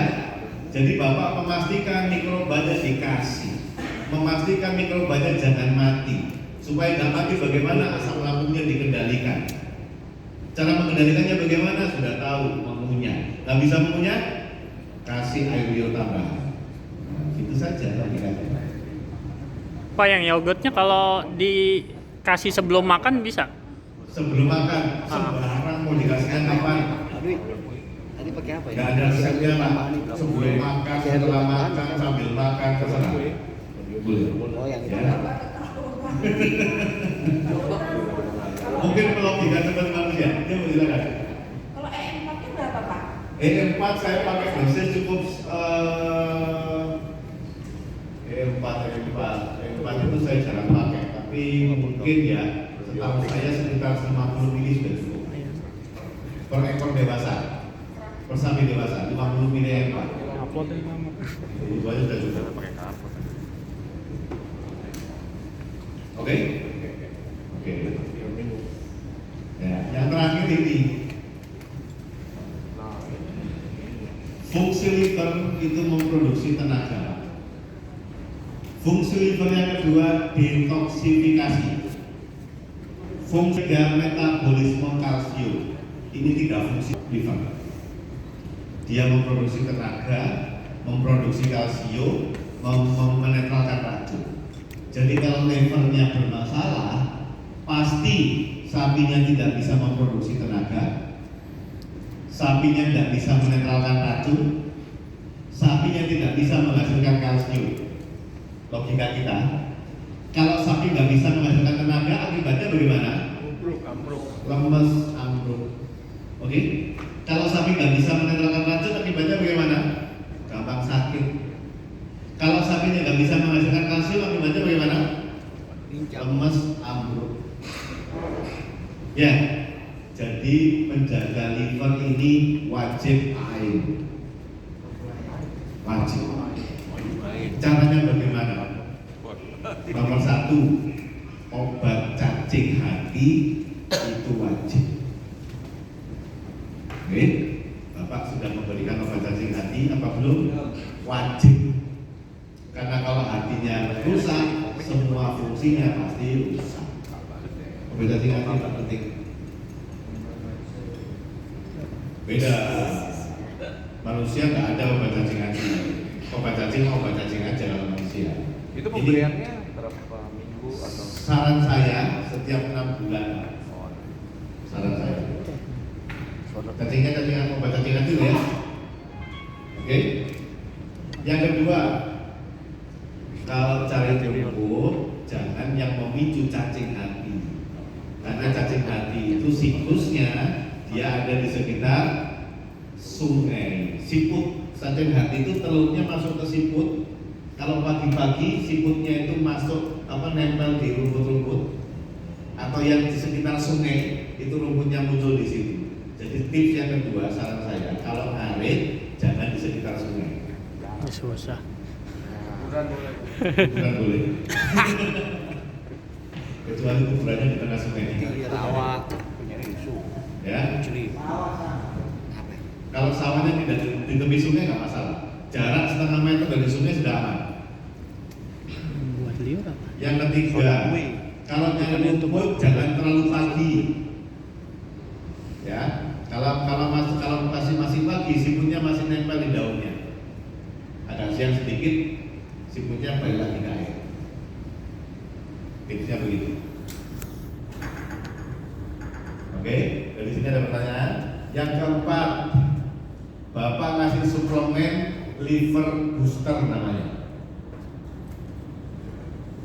Jadi Bapak memastikan mikrobanya dikasih, memastikan mikrobanya jangan mati. Supaya nggak mati, bagaimana asam lambungnya dikendalikan. Cara mengendalikannya bagaimana? Sudah tahu, mengunyah. Nggak bisa mengunyah? Kasih air bio tambahan. Itu saja logikanya. Pak, yang yogurtnya kalau dikasih sebelum makan bisa? Sebelum makan, sembarang mau dikasihkan kapan? Tadi pakai apa ya? Nggak ada resepnya Pak. Sebelum makan, setelah makan, sambil makan, terserah. Boleh. Oh, yang itu. Ya. Mungkin logika seperti manusia. Ya, silakan. Kalau E4-nya berapa, Pak? E4 saya pakai dosis cukup E4 itu saya jarang pakai, tapi mungkin ya setahu saya sekitar 50 mili sudah cukup per ekor dewasa, per sapi dewasa 50 mili E4. Upload dari mama. Itu aja sudah cukup. Oke? Oke. Ya, yang terakhir ini fungsi liver itu memproduksi tenaga. Fungsi liver yang kedua detoksifikasi. Fungsi ketiga metabolisme kalsium. Ini tiga fungsi liver. Dia memproduksi tenaga, memproduksi kalsium, menetralkan racun. Jadi kalau livernya bermasalah, pasti sapinya tidak bisa memproduksi tenaga, sapinya tidak bisa menetralkan racun, sapinya tidak bisa menghasilkan kalsium. Logika kita, kalau sapi nggak bisa menghasilkan tenaga, akibatnya bagaimana? Lemes, ambruk. Oke? Kalau sapi nggak bisa menetralkan racun, akibatnya bagaimana? Gampang sakit. Kalau sapinya nggak bisa menghasilkan kalsium, akibatnya bagaimana? Lemes, ambruk. Ya, jadi menjaga liver ini wajib air. Wajib. Caranya bagaimana? Nomor 1, obat cacing hati itu wajib. Oke, Bapak sudah memberikan obat cacing hati apa belum? Wajib. Karena kalau hatinya rusak, semua fungsinya pasti rusak. Obat cacing hati itu penting. Beda. Manusia nggak ada obat cacing hati. Obat cacing aja kalau manusia. Itu pemberiannya berapa minggu atau? Saran saya setiap 6 bulan. Saran saya. Cacingan obat cacing hati ya. Oke. Yang kedua, kalau cari rumput, jangan yang memicu cacing hati. Karena cacing hati itu siklusnya dia ada di sekitar sungai, siput. Cacing hati itu telurnya masuk ke siput. Kalau pagi-pagi siputnya itu masuk nempel di rumput-rumput atau yang di sekitar sungai, itu rumputnya muncul di situ. Jadi tips yang kedua saran saya, kalau ngarit jangan di sekitar sungai. Susah. Kuburan boleh. Bukan boleh. Kecuali kuburannya di tengah sungai. Rawa. Ya. Kalau sawahnya tidak di tepi sungai nggak masalah. Jarak setengah meter dari sungai sudah aman. Buat liur apa? Yang ketiga, kalau nyari rumput jangan terlalu pagi. Ya, kalau masih pagi, siput masih nempel di daunnya. Ada siang sedikit, siputnya balik lagi ke air. Tipsnya begitu. Oke, dari sini ada pertanyaan. Yang keempat, Bapak ngasih suplemen liver booster namanya.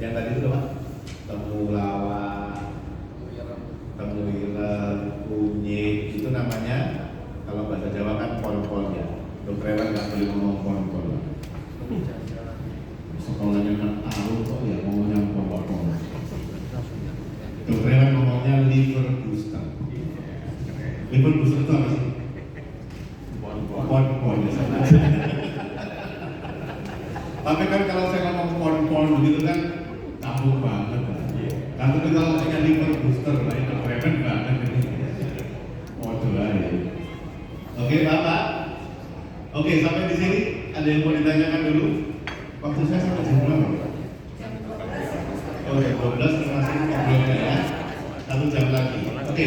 Yang tadi itu apa? Temulawak, temuiler, kunyit, itu namanya kalau bahasa Jawa kan pon-pon ya. Dokter hewan nggak boleh ngomong pon-pon. Sekolahnya kan tahu kok ya ngomongnya pon-pon. Dokter hewan ngomongnya liver booster. Liver booster itu apa sih? Pon-pon ya sana. Tapi kan kalau saya ngomong pon-pon begitu kan kampung banget. Tapi kalau punya liver booster, lah itu keren banget ini. Waduh aja. Oke Bapak. Oke, sampai di sini ada yang mau ditanyakan dulu? Waktu saya sampai jam berapa? Oke, 12 termasuk ngobrolnya ya. 1 jam lagi. Oke.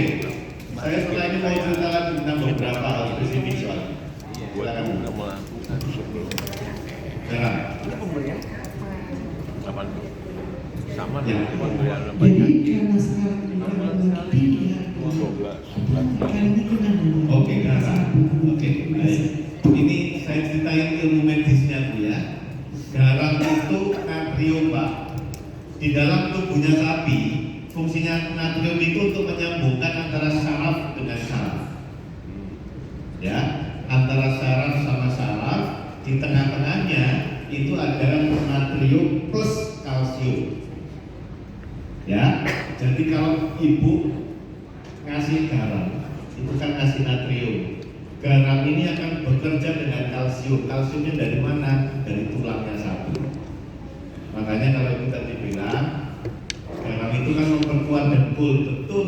Saya setelah ini mau ceritakan tentang beberapa hal spesifik soalnya. Silakan. Jangan. Apa tuh? Sama Ya. dengan pemberian Jadi lembaga karena sekarang ini kan 12. kan ini kan Oke, oke, baik. Ini saya ceritain ilmu medisnya Bu ya. Garam itu natrium Pak. Di dalam tubuhnya sapi, fungsinya natrium itu untuk menyambungkan antara saraf dengan saraf. Ya, antara saraf sama saraf, di tengah-tengahnya itu ada natrium plus kalsium. Ya, jadi kalau ibu ngasih garam, itu kan ngasih natrium. Garam ini akan bekerja dengan kalsium. Kalsiumnya dari mana? Dari tulangnya sapi. Makanya kalau kita dibilang garam itu kan memperkuat dengkul, betul,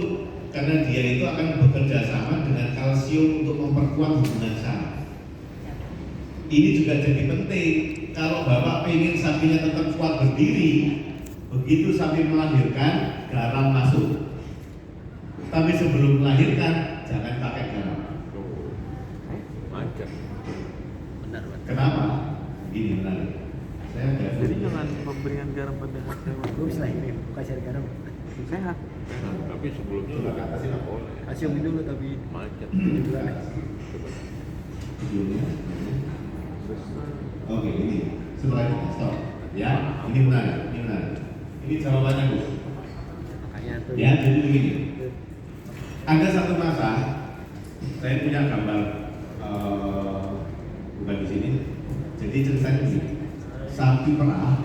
karena dia itu akan bekerja sama dengan kalsium untuk memperkuat hubungan saraf. Ini juga jadi penting. Kalau Bapak ingin sapinya tetap kuat berdiri, begitu sapi melahirkan, garam masuk. Tapi sebelum melahirkan, jangan pakai garam. Macet. Kenapa? Ini menarik. Saya nggak Jadi jangan pemberian garam pada hewan. Bagus lah ini, kasih garam. Sehat. Tapi sebelumnya udah nggak boleh. Kasih dulu tapi Macet. Videonya. Oke, ini setelah itu stop. Ya, ini menarik, ini menarik. Ini jawabannya Bu. makanya tuh. Ya, jadi begini. Ada satu masa, saya punya gambar bukan di sini. Jadi ceritanya begini. Sapi perah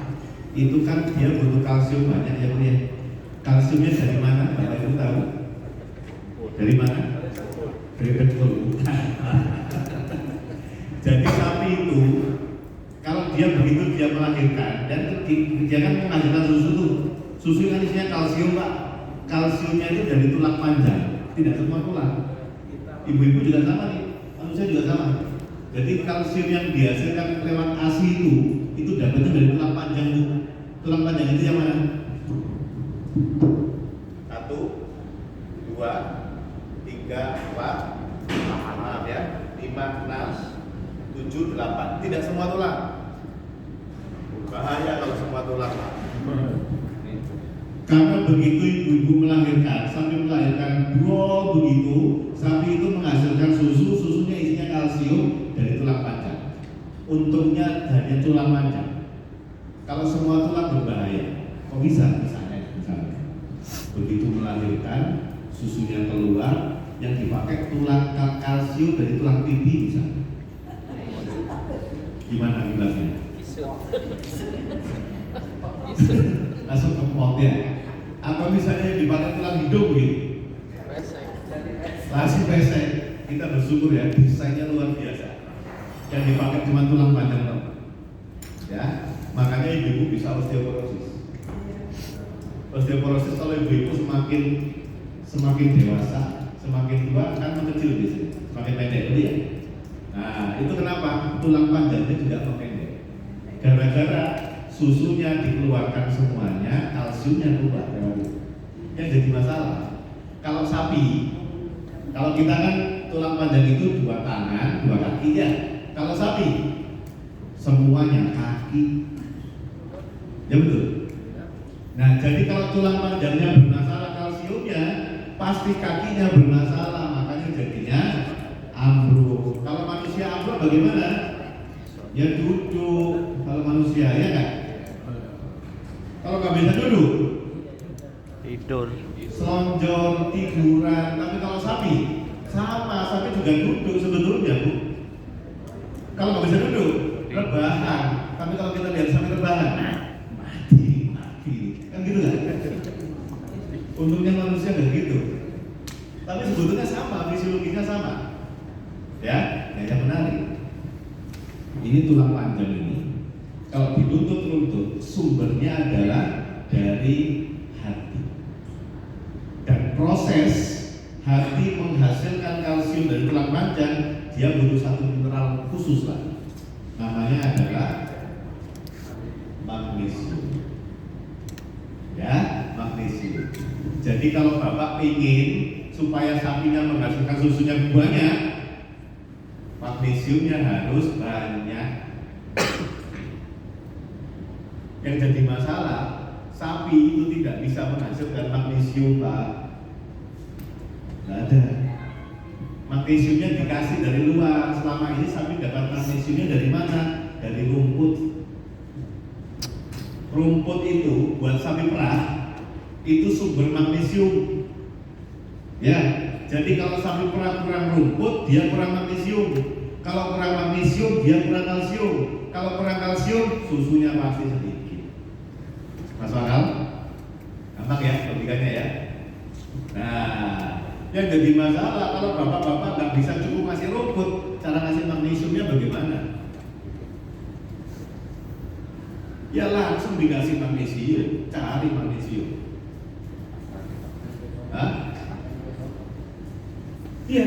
itu kan dia butuh kalsium banyak ya Bu ya. Kalsiumnya dari mana? Bapak Ibu tahu? Dari mana? Dari dengkul. Jadi sapi itu kalau dia begitu dia melahirkan dan dia kan menghasilkan susu tuh. Susu kan isinya kalsium Pak. Kalsiumnya itu dari tulang panjang, tidak semua tulang. Ibu-ibu juga sama nih, manusia juga sama. Jadi kalsium yang dihasilkan lewat ASI itu dapatnya dari tulang panjang Bu. Tulang panjang itu yang mana? 1, 2, 3, 4, maaf ya, 5, 6, 7, 8. Tidak semua tulang. Bahaya kalau semua tulang. Karena begitu ibu-ibu melahirkan, sapi melahirkan dua begitu, sapi itu menghasilkan susu, susunya isinya kalsium dari tulang panjang. Untungnya hanya tulang panjang. Kalau semua tulang berbahaya. Kok bisa? Misalnya. Begitu melahirkan, susunya keluar, yang dipakai tulang kalsium dari tulang pipi misalnya. Gimana akibatnya? Langsung ke pot ya. Atau misalnya dipakai tulang hidung begitu. Langsung pesek. Kita bersyukur ya, desainnya luar biasa. Yang dipakai cuma tulang panjang dong. Ya, makanya ibu bisa osteoporosis. Osteoporosis kalau ibu-ibu semakin dewasa, semakin tua kan mengecil biasanya, semakin pendek betul ya. Nah, itu kenapa tulang panjangnya juga pendek. Gara-gara susunya dikeluarkan semuanya, kalsiumnya keluar. Yang jadi masalah. Kalau sapi, kalau kita kan tulang panjang itu 2 tangan, 2 kaki ya. Kalau sapi, semuanya kaki. Ya betul. Nah, jadi kalau tulang panjangnya bermasalah kalsiumnya, pasti kakinya bermasalah, makanya jadinya ambruk. Kalau manusia ambruk bagaimana? Ya duduk. Kalau manusia ya kan? Kalau nggak bisa duduk, Tidur. selonjor, tiduran. Tapi kalau sapi, sama, sapi juga duduk sebetulnya, Bu. Kalau nggak bisa duduk, rebahan. Tapi kalau kita lihat sapi rebahan, mati, kan gitu kan? Untungnya manusia nggak gitu. Tapi sebetulnya sama, fisiologinya sama. Ya, yang menarik. Ini tulang panjang ini. Kalau diruntut-runtut, sumbernya adalah dari hati. Dan proses hati menghasilkan kalsium dari tulang panjang, dia butuh satu mineral khusus lah. Namanya adalah magnesium. Ya, magnesium. Jadi kalau Bapak ingin supaya sapinya menghasilkan susunya banyak, magnesiumnya harus banyak. Yang jadi masalah, sapi itu tidak bisa menghasilkan magnesium, Pak. Tidak ada. Magnesiumnya dikasih dari luar. Selama ini sapi dapat magnesiumnya dari mana? Dari rumput. Rumput itu buat sapi perah itu sumber magnesium. Ya, jadi kalau sapi perah kurang rumput, dia kurang magnesium. Kalau kurang magnesium, dia kurang kalsium. Kalau kurang kalsium, susunya pasti sedikit. Masuk akal? Gampang ya logikanya ya. Nah, yang jadi masalah kalau bapak-bapak nggak bisa cukup ngasih rumput, cara ngasih magnesiumnya bagaimana? Ya langsung dikasih magnesium, cari magnesium. Hah? Iya.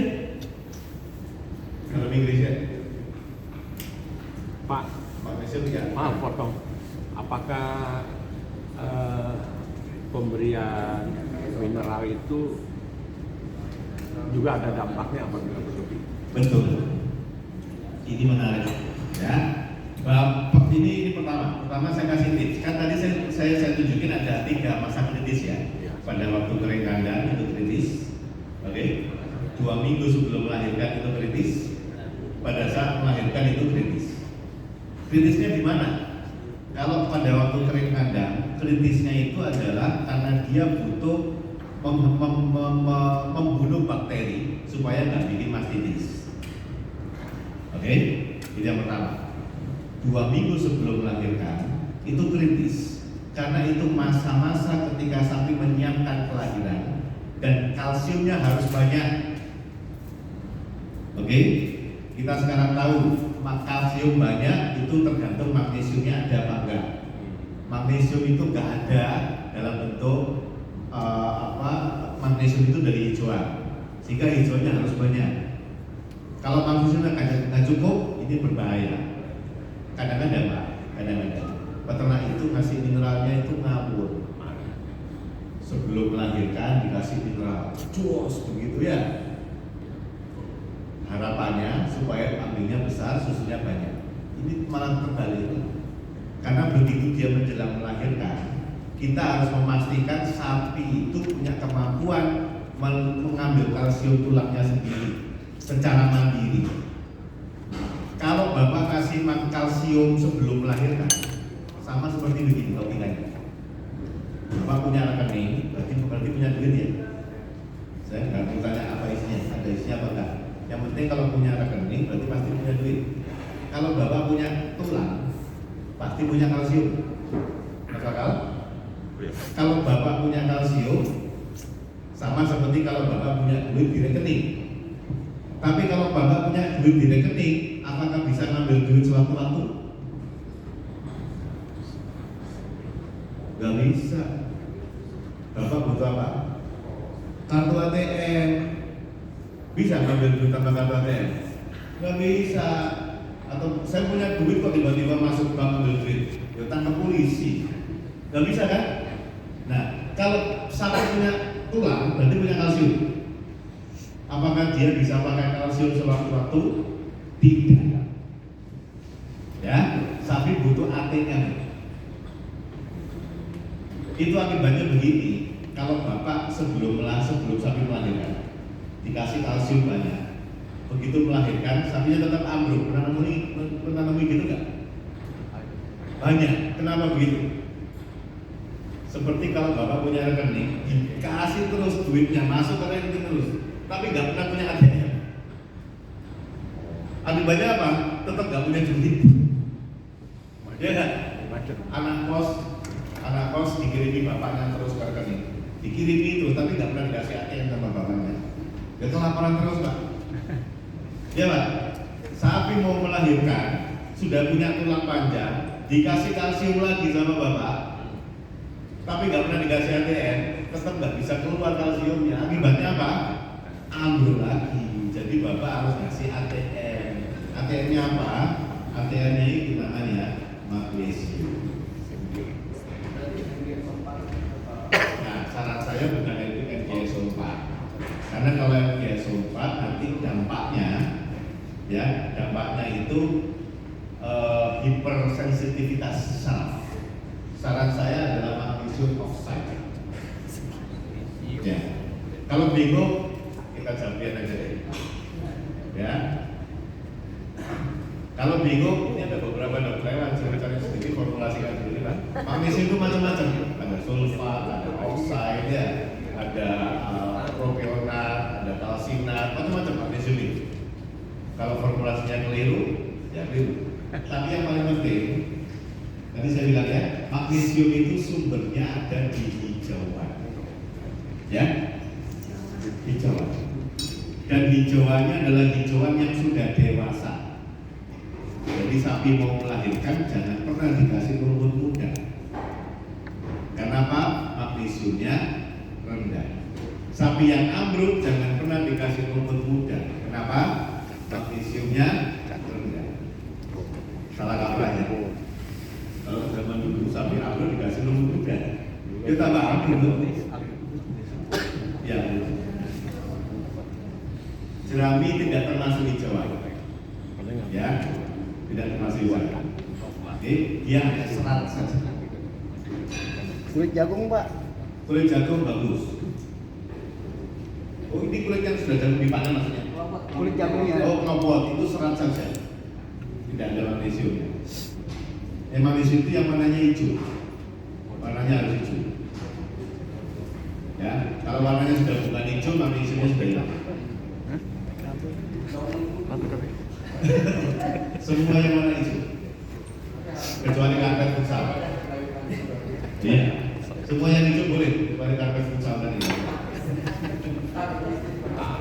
Kalau Inggris ya. Pak, Magnesium ya. maaf potong. Apakah pemberian mineral itu juga ada dampaknya apabila berlebih? Betul. Ini menarik. Ya. Bapak ini pertama. Pertama saya kasih tips. Kan tadi saya tunjukin ada 3 masa kritis ya. Pada waktu kering kandang itu kritis. Oke. 2 minggu sebelum melahirkan itu kritis. Pada saat melahirkan itu kritis. Kritisnya di mana? Kalau pada waktu kering kandang, kritisnya itu adalah karena dia butuh membunuh bakteri supaya nggak bikin mastitis. Oke, itu yang pertama. 2 minggu sebelum melahirkan itu kritis karena itu masa-masa ketika sapi menyiapkan kelahiran dan kalsiumnya harus banyak. Oke, kita sekarang tahu kalsium banyak itu tergantung magnesiumnya ada apa enggak. Magnesium itu enggak ada dalam bentuk magnesium itu dari hijauan, sehingga hijauannya harus banyak. Kalau magnesiumnya nggak cukup, ini berbahaya. Kadang-kadang Pak, kadang-kadang peternak itu ngasih mineralnya itu ngawur. Sebelum melahirkan dikasih mineral, jos begitu ya. Harapannya supaya kambingnya besar, susunya banyak. Ini malah terbalik. Karena begitu dia menjelang melahirkan, kita harus memastikan sapi itu punya kemampuan mengambil kalsium tulangnya sendiri secara mandiri. Kalau Bapak kasih kalsium sebelum melahirkan, sama seperti begini logikanya. Bapak punya rekening, berarti punya duit ya. Saya nggak mau tanya apa isinya, ada isinya apa enggak. Yang penting kalau punya rekening berarti pasti punya duit. Kalau Bapak punya tulang, pasti punya kalsium. Masuk akal? Kalau Bapak punya kalsium, sama seperti kalau Bapak punya duit di rekening. Tapi kalau Bapak punya duit di rekening, apakah bisa ngambil duit sewaktu-waktu? Gak bisa. Bapak butuh apa? Kartu ATM. Bisa ngambil duit tanpa kartu ATM? Gak bisa. Atau saya punya duit kok tiba-tiba masuk bank ambil duit, ya tangkap polisi. Gak bisa kan? Nah, kalau sapi punya tulang, berarti punya kalsium. Apakah dia bisa pakai kalsium sewaktu-waktu? Tidak. Itu akibatnya begini. Kalau bapak sebelum sapi melahirkan dikasih kalsium banyak, begitu melahirkan sapinya tetap ambruk. Pernah nemui gitu nggak? Banyak. Kenapa begitu? Seperti kalau bapak punya rekening, dikasih terus duitnya masuk ke rekening terus, tapi nggak pernah punya ATM. Akibatnya apa? Tetap nggak punya duit. Ya kan? Anak kos dikirimi bapaknya terus ke rekening, dikirimi itu, tapi nggak pernah dikasih ATM sama bapaknya. Itu laporan terus pak. Ya pak. Sapi mau melahirkan, sudah punya tulang panjang, dikasih kalsium lagi sama bapak, tapi nggak pernah dikasih ATM, tetap nggak bisa keluar kalsiumnya. Akibatnya apa? Ambruk lagi. Jadi bapak harus kasih ATM. ATM-nya apa? ATM-nya itu namanya magnesium. Nah, saran saya bukan itu MGSO4, karena kalau MGSO4 nanti dampaknya itu hipersensitivitas saraf. Saran saya adalah magnesium oxide. Ya. Kalau bingung, kita jampian aja deh. Ya. Kalau bingung, ini ada beberapa dokter yang cari sendiri, formulasikan sendiri lah. Magnesium itu macam-macam. Ada sulfat, ada oxide, ya. Ada propionat, ada kalsinat, macam-macam magnesium itu. Kalau formulasinya keliru, ya keliru. Tapi yang paling penting, tadi saya bilang ya, magnesium itu sumbernya ada di hijauan, ya, hijauan. Dan hijauannya adalah hijauan yang sudah dewasa. Jadi sapi mau melahirkan jangan pernah dikasih rumput muda. Kenapa? Magnesiumnya rendah. Sapi yang ambruk jangan pernah dikasih rumput muda. Kenapa? Magnesiumnya rendah. Salah kaprahnya. Kalau zaman dulu sapi ambruk dikasih rumput muda, dia tambah ambruk. Ya. Jerami tidak termasuk hijauan. Ya. Tidak termasuk hijauan. Oke, dia hanya serat saja. Kulit jagung pak. Kulit jagung bagus. Oh ini kulit yang sudah jagung dipanen maksudnya? Kulit jagungnya. Oh knobot itu serat saja. Tidak ada magnesiumnya. Magnesium itu yang warnanya hijau. Warnanya harus hijau. Ya, kalau warnanya sudah bukan hijau, magnesiumnya sudah hilang. Semua yang warna hijau, kecuali karpet futsal. Iya, semua yang hijau boleh, kecuali karpet futsal tadi.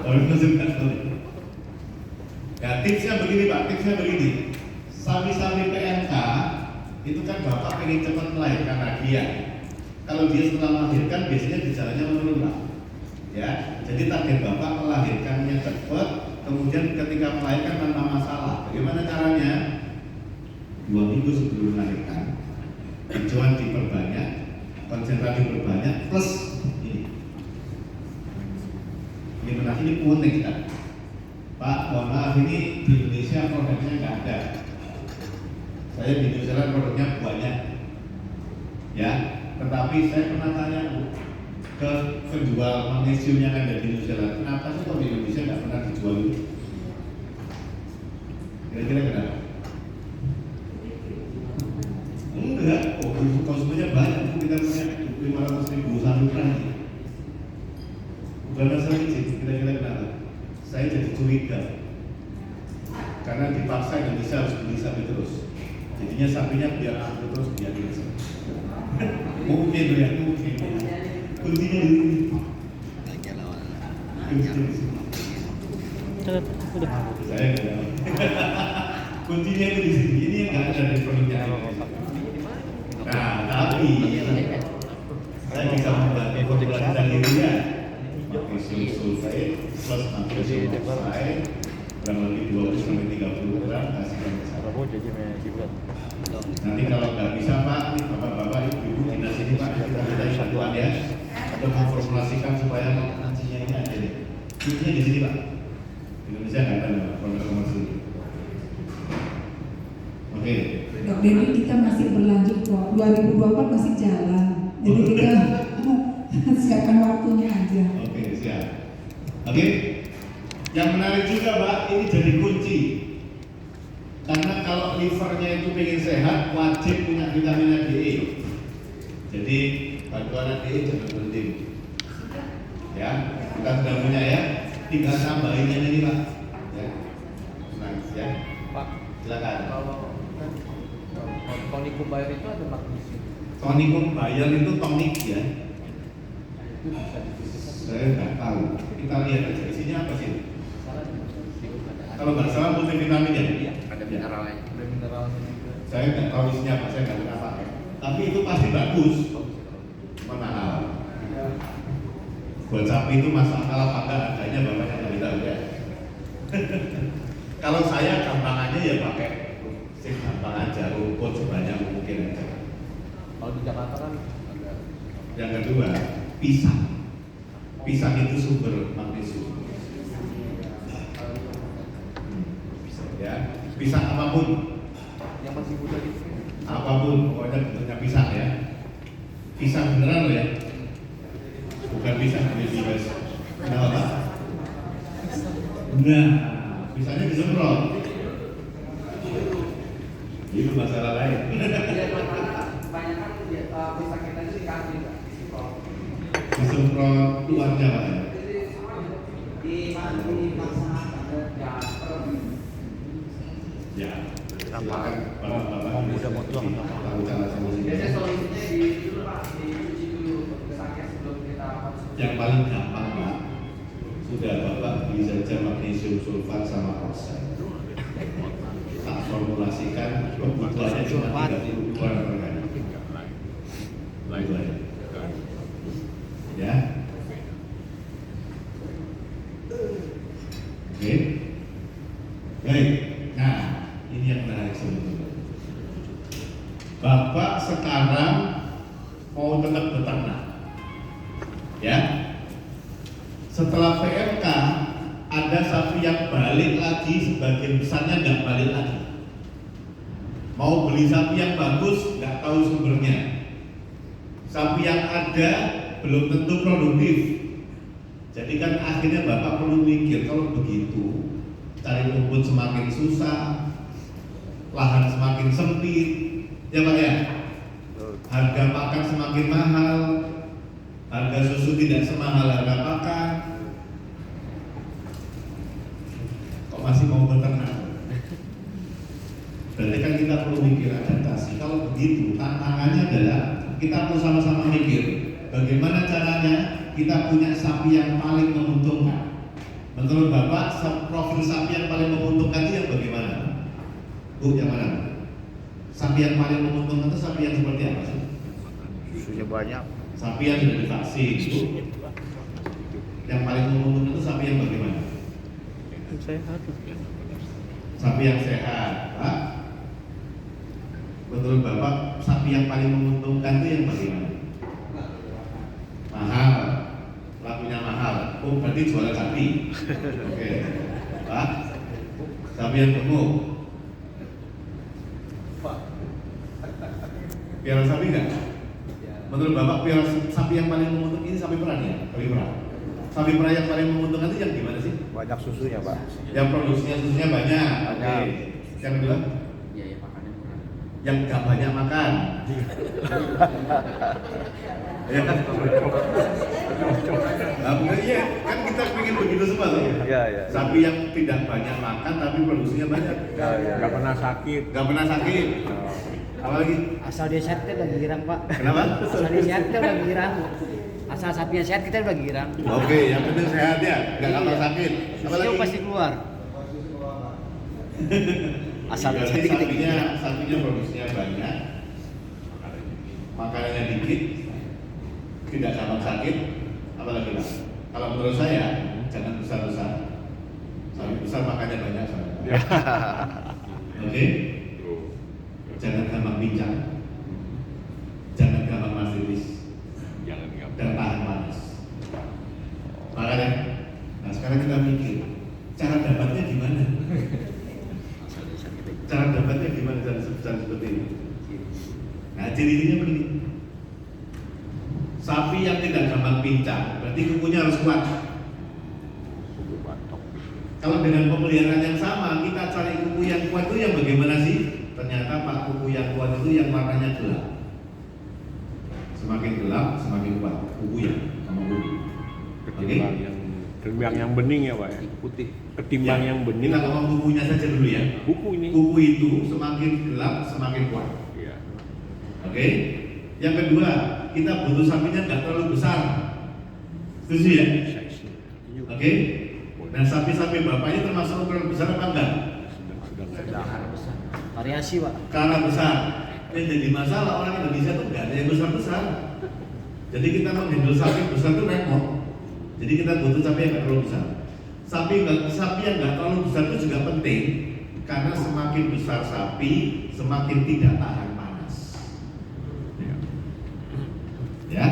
Kalau itu sudah boleh. Ya tipsnya begini pak, tipsnya begini. Sapi-sapi PMK itu kan bapak pengen cepat melahirkan lagi ya. Kalau dia setelah melahirkan biasanya gejalanya menurun pak. Ya, jadi target bapak melahirkannya cepat. Kemudian ketika melahirkan tanpa masalah, bagaimana caranya? 2 minggu sebelum melahirkan, hijauan diperbanyak, konsentrasi diperbanyak, plus ini. Ini benar, ini unik kan? Pak, mohon maaf ini di Indonesia produknya nggak ada. Saya di New Zealand produknya banyak, ya. Tetapi saya pernah tanya ke penjual magnesium yang ada di New Zealand, kenapa sih kalau di Indonesia nggak pernah dijual itu? Kira-kira kenapa? Enggak, konsumennya banyak, kita punya 500.000 saluran. Bukan masalah izin, kira-kira kenapa? Saya jadi curiga, karena dipaksa Indonesia harus beli sapi terus. Jadinya sapinya biar ambil terus biar biasa. Mungkin ya, mungkin. Kuncinya di sini. Kuncinya di sini. Saya nggak tahu. Kuncinya itu di sini. Ini yang nggak ada di produknya. Nah, tapi saya bisa membantu formulasi sendirinya. Magnesium sulfate plus magnesium oxide kurang lebih 20-30 gram kasihkan ke sana. Nanti kalau nggak bisa pak, bapak-bapak ibu-ibu dinas ini pak, kita minta bantuan ya untuk memformulasikan supaya nantinya ini ada deh. Kuncinya di sini pak. Indonesia nggak ada produk komersil. Oke. Dok Dedi, kita masih berlanjut kok. 2024 masih jalan. Jadi kita siapkan waktunya aja. Oke, siap. Oke. Yang menarik juga, Pak, ini jadi kunci. Karena kalau livernya itu pengen sehat, wajib punya vitamin D. Jadi bantuan D jangan penting. Ya, kita sudah punya ya. Tinggal tambahin ini, Pak. Ya. Senang ya. Pak, Silakan. kalau kan tonikum bayar itu ada magnesium. Tonikum bayar itu tonik ya. Itu bisa dipisahkan. Saya nggak tahu. Kita lihat aja isinya apa sih. Salah di magnesium ada. Kalau nggak salah multivitamin ya. Iya, ada mineralnya. Ada mineralnya juga. Saya nggak tahu isinya apa, saya nggak pernah pakai. Tapi itu pasti bagus. Cuma mahal. Buat sapi itu masuk akal apa enggak, harganya bapak yang lebih tahu ya. Kalau saya gampangannya ya pakai sing gampang aja, rumput sebanyak mungkin aja. Kalau di Jakarta kan ada. Yang kedua, pisang. Pisang itu sumber magnesium. Ya, pisang apapun, Yang masih muda gitu. apapun, pokoknya bentuknya pisang ya. Pisang beneran loh ya. Bukan pisang dari bebas. Kenapa Pak? Nah, pisangnya disemprot. Itu masalah lain. Banyak kan bisa kita itu dikasih Disemprot luarnya Pak. di Ya. Silakan Bapak-bapak. Muda mau tua nggak apa-apa. Tahu cara solusinya. biasanya solusinya di dulu Pak, dicuci dulu pisangnya sebelum kita konsumsi. Yang paling gampang Pak, sudah Bapak beli saja magnesium sulfat sama oxide. Tak formulasikan kebutuhannya cuma 32 per hari. Itu aja. Ya. Oke. Baik. Nah, ini yang menarik sebetulnya. Bapak sekarang mau tetap beternak. Ya. Setelah PMK ada sapi yang balik lagi, sebagian besarnya nggak balik lagi. Mau beli sapi yang bagus, nggak tahu sumbernya. Sapi yang ada belum tentu produktif. Jadi kan akhirnya Bapak perlu mikir, kalau begitu cari rumput semakin susah, lahan semakin sempit, ya Pak ya. Harga pakan semakin mahal, harga susu tidak semahal harga pakan. Kok masih mau beternak? Berarti kan kita perlu mikir adaptasi. Kalau begitu, tantangannya adalah kita perlu sama-sama mikir bagaimana caranya kita punya sapi yang paling menguntungkan. Menurut Bapak, profil sapi yang paling menguntungkan itu yang bagaimana? Bu, yang mana? Sapi yang paling menguntungkan itu sapi yang seperti apa sih? Susunya banyak. Sapi yang sudah divaksin, Bu. Yang paling menguntungkan itu sapi yang bagaimana? Sehat. Sapi yang sehat, Pak. Menurut Bapak, sapi yang paling menguntungkan itu yang bagaimana? Mahal, lakunya mahal. Oh, berarti jualan sapi. Oke, Pak. Sapi yang gemuk. Piara sapi enggak? Menurut Bapak, piara sapi yang paling menguntungkan ini sapi perah ya? Sapi perah. Sapi perah yang paling menguntungkan itu yang gimana sih? Banyak susunya, Pak. Yang produksinya susunya banyak. Banyak. Oke. Yang kedua? Iya, ya makannya kurang. Yang nggak banyak makan. Ya kan? Nah, iya, kan kita ingin begitu semua tuh. Iya, iya. Sapi yang tidak banyak makan tapi produksinya banyak. Ya, ya. Nggak pernah sakit. Nggak pernah sakit. Apalagi? Asal dia sehat kita udah girang Pak. Kenapa? Asal dia sehat kita udah girang. Asal sapinya sehat kita udah girang. Oke, yang penting sehat ya, nggak gampang sakit. Susu Apalagi? pasti keluar. Asal dia Berarti sehat kita girang. sapinya produksinya banyak, makanannya dikit, tidak gampang sakit. Apalagi Pak? Kalau menurut saya, jangan besar-besar. Sapi besar makannya banyak soalnya. Oke? Jangan gampang pincang, jangan gampang masitis, Jangan gampang. dan tahan panas. Makanya, nah sekarang kita mikir, cara dapatnya gimana? Cara dapatnya gimana cara sebesar seperti ini? Nah ciri-cirinya begini. Sapi yang tidak gampang pincang, berarti kukunya harus kuat. Kuku batok. Kalau dengan pemeliharaan yang sama, kita cari kuku yang kuat itu yang bagaimana sih? Ternyata Pak, kuku yang kuat itu yang warnanya gelap. Semakin gelap, semakin kuat kukunya sama kuku. Ketimbang yang bening ya Pak ya? Putih. Ketimbang Ya, yang bening. kita ngomong kukunya saja dulu ya. Buku ini. Kuku itu semakin gelap, semakin kuat. Iya. Oke. Yang kedua, kita butuh sapinya nggak terlalu besar. Setuju ya? Oke. Nah, sapi-sapi bapaknya termasuk ukuran besar apa enggak? Sedang. Variasi Pak. Karena besar. Yang jadi masalah orang Indonesia tuh nggak ada yang besar-besar. Jadi kita menghandle sapi besar itu repot. Jadi kita butuh sapi yang nggak terlalu besar. Sapi yang nggak terlalu besar itu juga penting karena semakin besar sapi, semakin tidak tahan panas. Ya,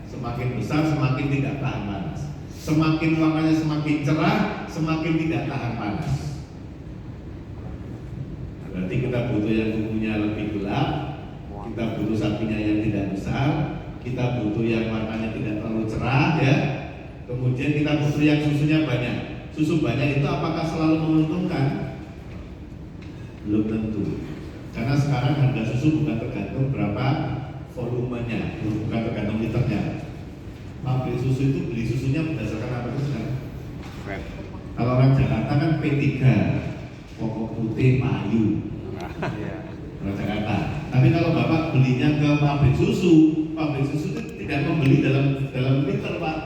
semakin besar semakin tidak tahan panas. Semakin warnanya semakin cerah, semakin tidak tahan panas. Berarti kita butuh yang kukunya lebih gelap, kita butuh sapinya yang tidak besar, kita butuh yang warnanya tidak terlalu cerah ya. Kemudian kita butuh yang susunya banyak. Susu banyak itu apakah selalu menguntungkan? Belum tentu. Karena sekarang harga susu bukan tergantung berapa volumenya, bukan tergantung liternya. Pabrik susu itu beli susunya berdasarkan apa itu sekarang? Kalau orang Jakarta kan P3, pokok putih payu. Orang Jakarta. Tapi kalau Bapak belinya ke pabrik susu itu tidak membeli dalam liter Pak.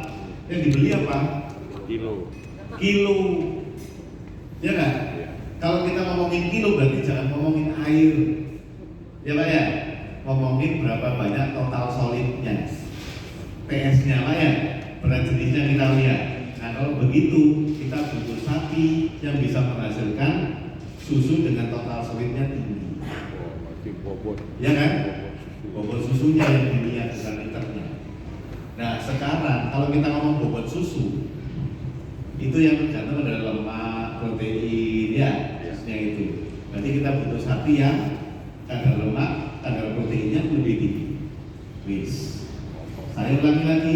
Yang dibeli apa? Kilo. Ya kan? Iya. Kalau kita ngomongin kilo berarti jangan ngomongin air. Ya Pak ya? Ngomongin berapa banyak total solidnya. PS-nya Pak ya? Berat jenisnya kita lihat. Nah kalau begitu kita butuh sapi yang bisa menghasilkan susu dengan total solidnya tinggi. Bobot. Ya kan? Bobot susunya yang dilihat bukan liternya. Nah sekarang kalau kita ngomong bobot susu itu yang tergantung adalah lemak, protein, ya, yang itu. Berarti kita butuh sapi yang kadar lemak, kadar proteinnya lebih tinggi. Wis. Saya ulangi lagi,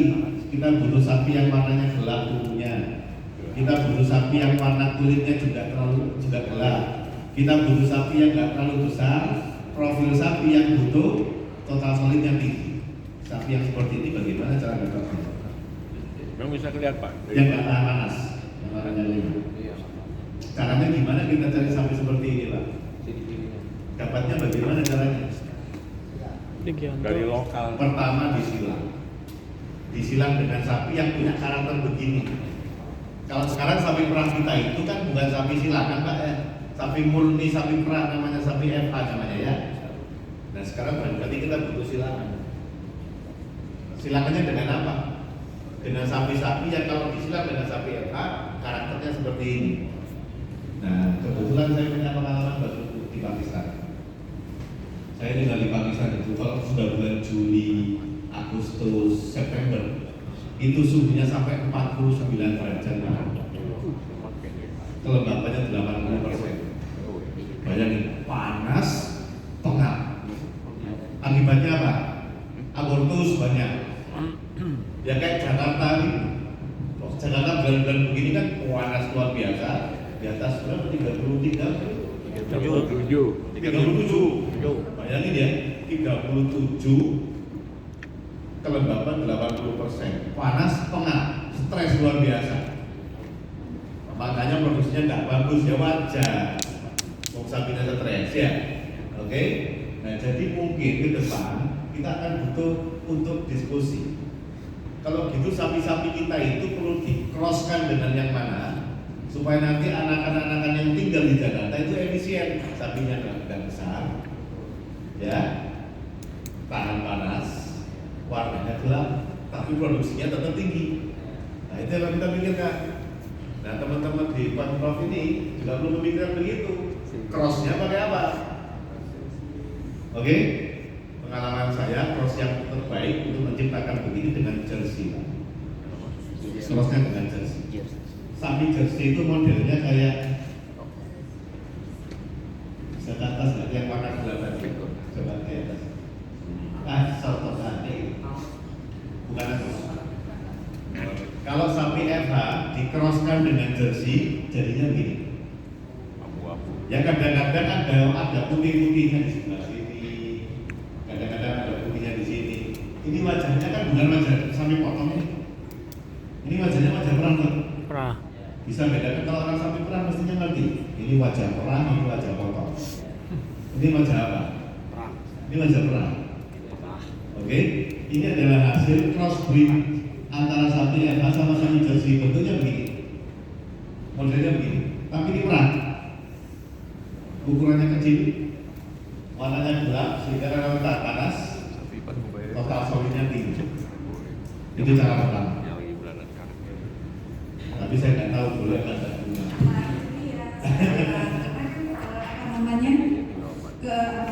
kita butuh sapi yang warnanya gelap kukunya. Kita butuh sapi yang warna kulitnya juga gelap. Kita butuh sapi yang nggak terlalu besar. Profil sapi yang butuh total solid yang tinggi. Sapi yang seperti ini bagaimana cara dapatnya? Memang bisa kelihatan Pak. Yang nggak tahan panas, yang warnanya lima. Caranya gimana kita cari sapi seperti ini Pak? Dapatnya bagaimana caranya? Dari lokal. Pertama disilang dengan sapi yang punya karakter begini. Kalau sekarang sapi perah kita itu kan bukan sapi silangan Pak ya, sapi murni, sapi perah namanya, sapi FA namanya ya. Nah sekarang berarti kita butuh silangan. Silangannya dengan apa? Dengan sapi-sapi yang kalau disilang dengan sapi FA karakternya seperti ini. Nah kebetulan saya punya pengalaman baru di Pakistan. Saya tinggal di Pakistan itu kalau sudah bulan Juli, Agustus, September itu suhunya sampai 49 derajat. Kelembabannya 80%. Bayangin, panas, pengap. Akibatnya apa? Abortus banyak. Ya kayak Jakarta gitu. Jakarta bulan-bulan begini kan panas luar biasa. Di atas berapa? 37. Bayangin ya, 37 kelembaban 80%, panas, pengap, stres luar biasa. Makanya produksinya nggak bagus ya, wajar. Wong sapinya stres ya. Oke. Nah jadi mungkin ke depan kita akan butuh untuk diskusi. Kalau gitu sapi-sapi kita itu perlu di-crosskan dengan yang mana supaya nanti anak-anak yang tinggal di Jakarta itu efisien. Sapinya nggak besar, ya, tahan panas, warnanya gelap, tapi produksinya tetap tinggi. Nah itu yang kita pikirkan. Nah teman-teman di Pemprov ini juga perlu memikirkan begitu. Crossnya pakai apa? Oke? Pengalaman saya cross yang terbaik untuk menciptakan begini dengan jersey. Crossnya dengan jersey. Sapi jersey itu modelnya kayak bisa ke atas nggak? Yang warna gelap tadi. Coba ke atas. Contoh tadi. dikroskan dengan jersey jadinya begini. Abu-abu. Ya kadang-kadang ada putih-putihnya di sebelah sini, kadang-kadang ada putihnya di sini. Ini wajahnya kan bukan wajah sapi potong ini. Ini wajahnya wajah perang kan? Perah. Bisa bedakan kalau orang sapi perang mestinya ngerti. Ini wajah perang, ini wajah potong. Ini wajah apa? Perang. Ini wajah perang. Oke, ini adalah hasil crossbreed antara sapi FH sama sapi jersey. Bentuknya begini, modelnya begini. Tapi ini perang. Ukurannya kecil, warnanya gelap sehingga kalau tak panas, total solidnya tinggi. Itu cara pertama. Tapi saya nggak tahu boleh nggak ada bunga. Nah, itu ya. Apa namanya?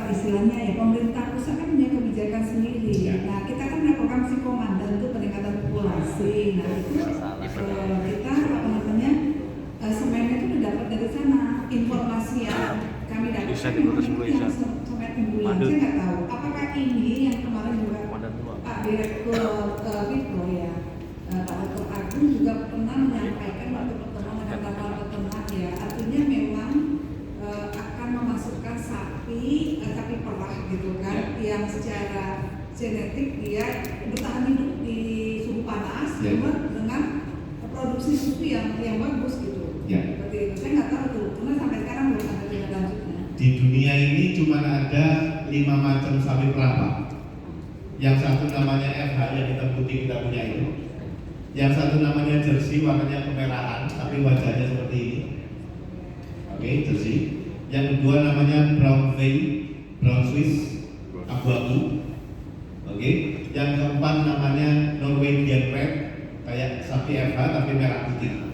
Istilahnya ya pemerintah pusat kan punya kebijakan sendiri. Ya. Nah, kita kan melakukan psikomandan untuk peningkatan populasi. Nah, itu kita apa namanya? Semennya itu dapat dari sana informasi yang kami dapatkan Bisa diurus dulu, yang Isa. semen unggulan. Mandut. Saya nggak tahu apakah ini yang kemarin juga Komandan dua. Pak Direktur Wipro ya, Pak Dr. Agung juga pernah menyampaikan waktu pertemuan dengan kapal peternak ya, artinya memang akan memasukkan sapi perah gitu kan, yang secara genetik dia bertahan hidup di suhu panas, Ya. cuma dengan produksi susu yang bagus gitu. Ya. Seperti itu. Saya nggak tahu tuh, karena sampai sekarang belum ada tindak lanjutnya. Di dunia ini cuma ada 5 macam sapi perah, Pak. Yang satu namanya FH yang hitam putih kita punya itu. Yang satu namanya jersey warnanya kemerahan tapi wajahnya seperti ini. Oke, jersey. Yang kedua namanya brown vein, brown Swiss, abu-abu. Oke. Yang keempat namanya Norwegian red, kayak sapi FH tapi merah putih.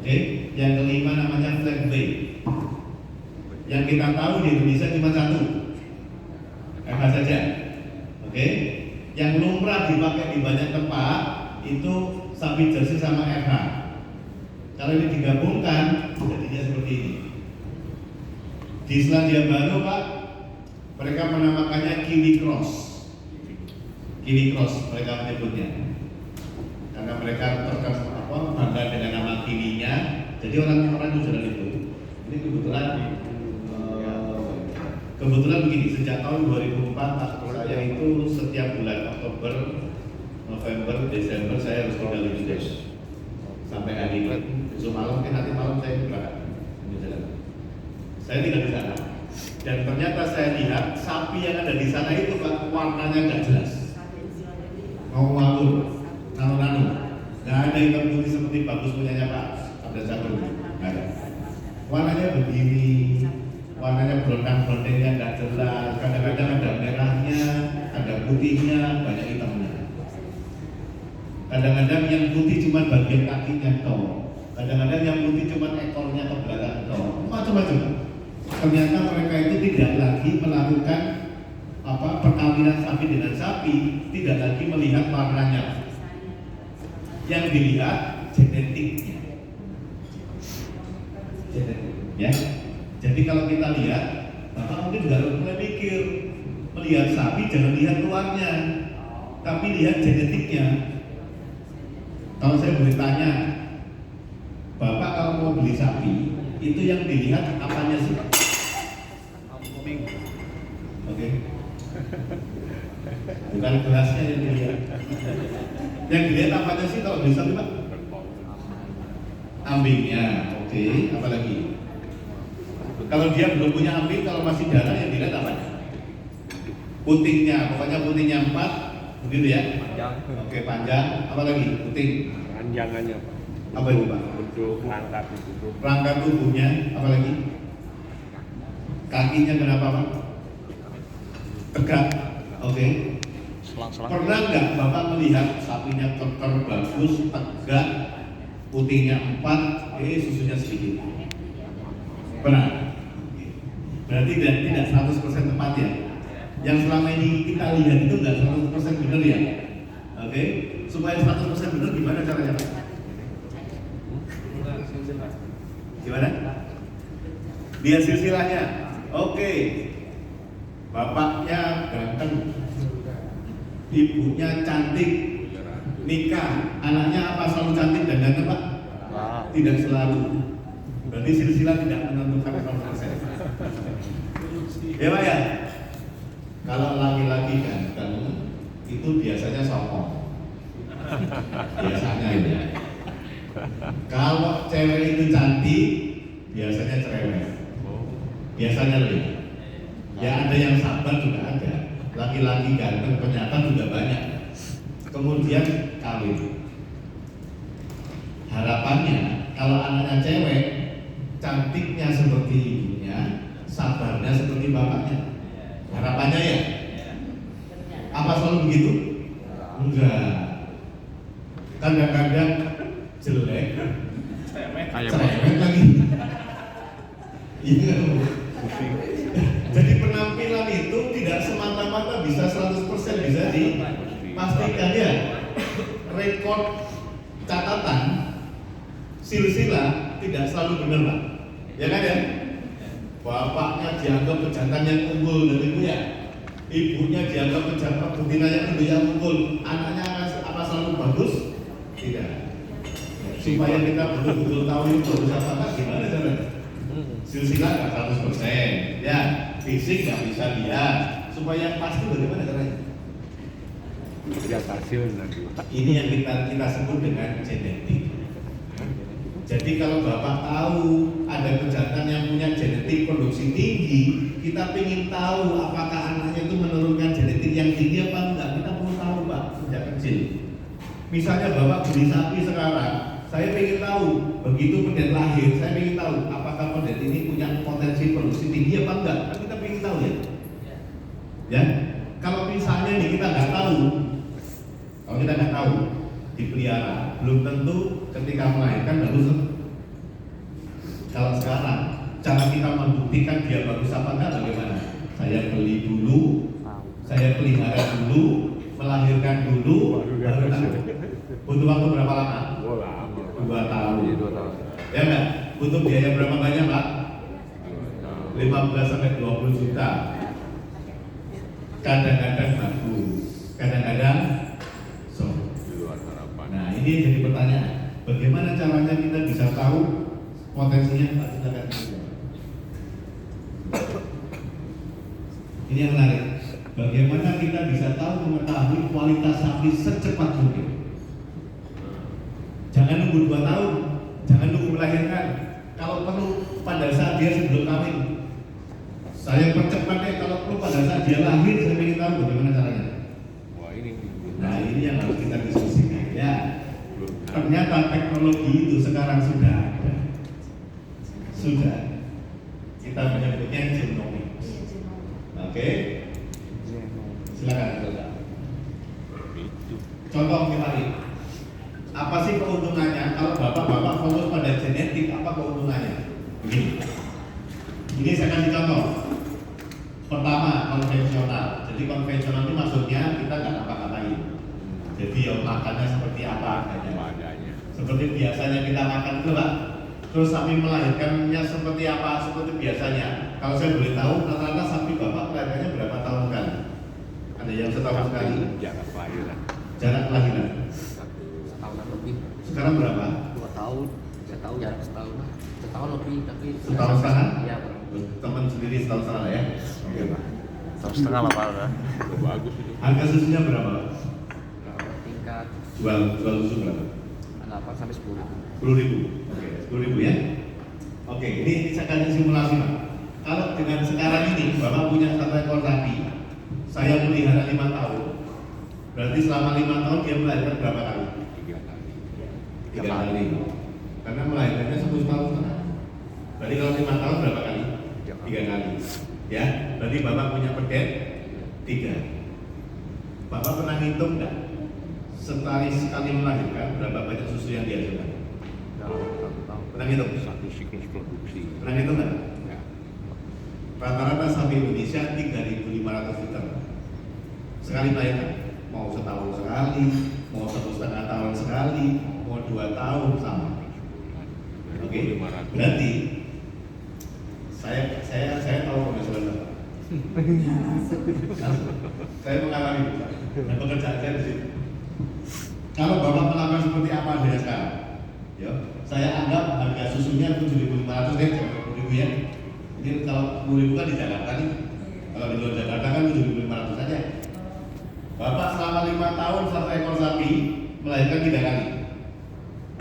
Oke. Yang kelima namanya flat vein. Yang kita tahu di Indonesia cuma satu, FH saja. Oke. Yang lumrah dipakai di banyak tempat itu sapi jersey sama FH. Kalau ini digabungkan jadinya seperti ini. Di Selandia Baru, Pak, mereka menamakannya kiwi cross. Kiwi cross mereka menyebutnya. Karena mereka bangga dengan nama kiwinya. Jadi orang-orang New itu. Ini kebetulan begini, sejak tahun 2004 saya itu setiap bulan Oktober, November, Desember saya harus tinggal di Indonesia. Sampai hari ini, besok malam, nanti malam saya berangkat ke New Zealand. Saya tinggal di sana. Dan ternyata saya lihat sapi yang ada di sana itu Pak, warnanya nggak jelas. Mau ngawur, nano-nano. Nggak ada hitam putih seperti bagus punyanya Pak Abdul Sabur. Nggak ada. Warnanya begini, warnanya berondang-berondengnya nggak jelas. Kadang-kadang ada merahnya, ada putihnya, banyak hitamnya. Kadang-kadang yang putih cuma bagian kakinya toh. Kadang-kadang yang putih cuma ekornya ke belakang toh. Macam-macam. Ternyata mereka itu tidak lagi melakukan perkawinan sapi dengan sapi, tidak lagi melihat warnanya. Yang dilihat genetiknya. Genetik, ya. Jadi kalau kita lihat, Bapak mungkin juga harus mulai mikir, melihat sapi jangan lihat luarnya, tapi lihat genetiknya. Kalau saya boleh tanya, Bapak kalau mau beli sapi, itu yang dilihat apanya sih? Oke. Bukan gelasnya yang dilihat. Yang dilihat apanya sih kalau beli sapi, Pak? Ambingnya, oke. Apa lagi? Kalau dia belum punya ambing, kalau masih darah yang dilihat apanya? Putingnya, pokoknya putingnya 4, begitu ya? Panjang. Oke, panjang. Apa lagi? Puting. Panjangannya Pak. Apa itu, Pak? Bentuk rangka itu. Rangka tubuhnya, apa lagi? Kakinya kenapa, Pak? Tegak. Oke. Selang-selang. Pernah nggak Bapak melihat sapinya keker bagus, tegak, putihnya 4, susunya sedikit? Pernah? Berarti tidak 100% tepat ya? Yang selama ini kita lihat itu nggak 100% benar ya? Oke? Supaya 100% benar gimana caranya, Pak? Gimana? Lihat silsilahnya. Oke. Bapaknya ganteng, ibunya cantik, nikah, anaknya apa selalu cantik dan ganteng Pak? Wah. Tidak selalu. Berarti silsilah tidak menentukan 100%. Ya Pak ya? Kalau laki-laki ganteng itu biasanya sokong. Biasanya ya. Kalau cewek itu cantik, biasanya cerewet. Biasanya lebih. Ya ada yang sabar juga ada. Laki-laki ganteng ternyata juga banyak. Kemudian kawin. Harapannya kalau anaknya cewek, cantiknya seperti ibunya, sabarnya seperti bapaknya. Harapannya ya. Apa selalu begitu? Enggak. Kadang-kadang jelek, cerewet lagi. Iya. Jadi penampilan itu tidak semata-mata bisa 100% bisa dipastikan ya. Rekor catatan silsilah tidak selalu benar Pak. Ya kan ya? Bapaknya dianggap pejantan yang unggul dari ibunya. Ibunya dianggap pejantan betina yang unggul. Anaknya apa selalu bagus? Tidak. Supaya kita betul-betul tahu itu bagus apa gimana caranya? Silsilah nggak 100%, ya fisik nggak bisa lihat. Supaya pasti bagaimana caranya? Lihat hasil nanti. Ini yang kita sebut dengan genetik. Jadi kalau Bapak tahu ada pejantan yang punya genetik produksi tinggi, kita ingin tahu apakah anaknya itu menurunkan genetik yang tinggi apa enggak. Kita perlu tahu Pak sejak kecil. Misalnya Bapak beli sapi sekarang, saya ingin tahu begitu pendet lahir, saya ingin tahu apakah pendet ini punya potensi produksi tinggi apa enggak. Kan kita ingin tahu ya. Ya, kalau misalnya nih kita nggak tahu, kalau kita nggak tahu dipelihara, belum tentu ketika melahirkan bagus. Kalau sekarang cara kita membuktikan dia bagus apa enggak bagaimana? Saya beli dulu, saya pelihara dulu, melahirkan dulu, baru tahu. Butuh waktu berapa lama? 2 tahun. 2 tahun. Ya enggak? Butuh biaya berapa banyak Pak? 15 sampai 20 juta. Kadang-kadang bagus, kadang-kadang Di luar harapan. Nah ini jadi pertanyaan, bagaimana caranya kita bisa tahu potensinya? Silakan. Ini yang menarik. Bagaimana kita bisa tahu mengetahui kualitas sapi secepat mungkin? Jangan nunggu 2 tahun, jangan nunggu melahirkan. Kalau perlu pada saat dia sebelum kawin, saya percepatnya. Kalau perlu pada saat dia lahir, saya ingin tahu bagaimana caranya. Wah ini. Nah ini yang harus kita diskusikan ya. Ternyata teknologi itu sekarang sudah ada. Sudah. Kita menyebutnya genomics. Oke. Silakan. Itu. Contoh misalnya, apa sih keuntungannya kalau bapak-bapak fokus pada genetik? Apa keuntungannya? Begini. Ini saya kasih contoh. Pertama, konvensional. Jadi konvensional itu maksudnya kita nggak ngapa-ngapain. Jadi ya makannya seperti apa adanya. Seperti biasanya kita makan itu Pak. Terus sapi melahirkannya seperti apa? Seperti biasanya. Kalau saya boleh tahu, rata-rata sapi bapak melahirkannya berapa tahun kali? Ada yang setahun sekali? Jarak kelahiran. Jarak kelahiran. Setahunan lebih. Sekarang berapa? 2 tahun, 3 tahun, jarak setahun. Setahun lebih, tapi Setahun setengah? Iya, Bang. Teman sendiri setahun setengah ya? Oke Pak. 1,5 lah Pak udah. Bagus itu. Harga susunya berapa? Tingkat Jual susu berapa? 8 sampai 10 ribu. 10.000. Oke, 10.000 ya. Oke, ini saya kasih simulasi Pak. Kalau dengan sekarang ini Bapak punya 1 ekor sapi, saya pelihara 5 tahun. Berarti selama 5 tahun dia melahirkan berapa kali? 3 kali. 3 kali. Karena melahirkannya 1 tahun setengah. Berarti kalau 5 tahun berapa kali? 3 kali. Ya, berarti Bapak punya pedet 3. Bapak pernah ngitung nggak? Sekali melahirkan berapa banyak susu yang dihasilkan? Pernah ngitung? Satu siklus produksi. Pernah ngitung nggak? Ya. Rata-rata sapi Indonesia 3.500 liter sekali melahirkan. Mau setahun sekali, mau 1,5 tahun sekali, mau 2 tahun sama. Oke, berarti saya tahu penghasilan Bapak. Saya mengalami dan pekerjaan saya di situ. Kalau Bapak melakukan seperti apa adanya sekarang, ya, saya anggap harga susunya 7.500 deh, jangan 10.000 ya. Ini kalau 10.000 kan di Jakarta nih, kalau di luar Jakarta kan 7.500 saja. Bapak selama 5 tahun 1 ekor sapi melahirkan 3 kali.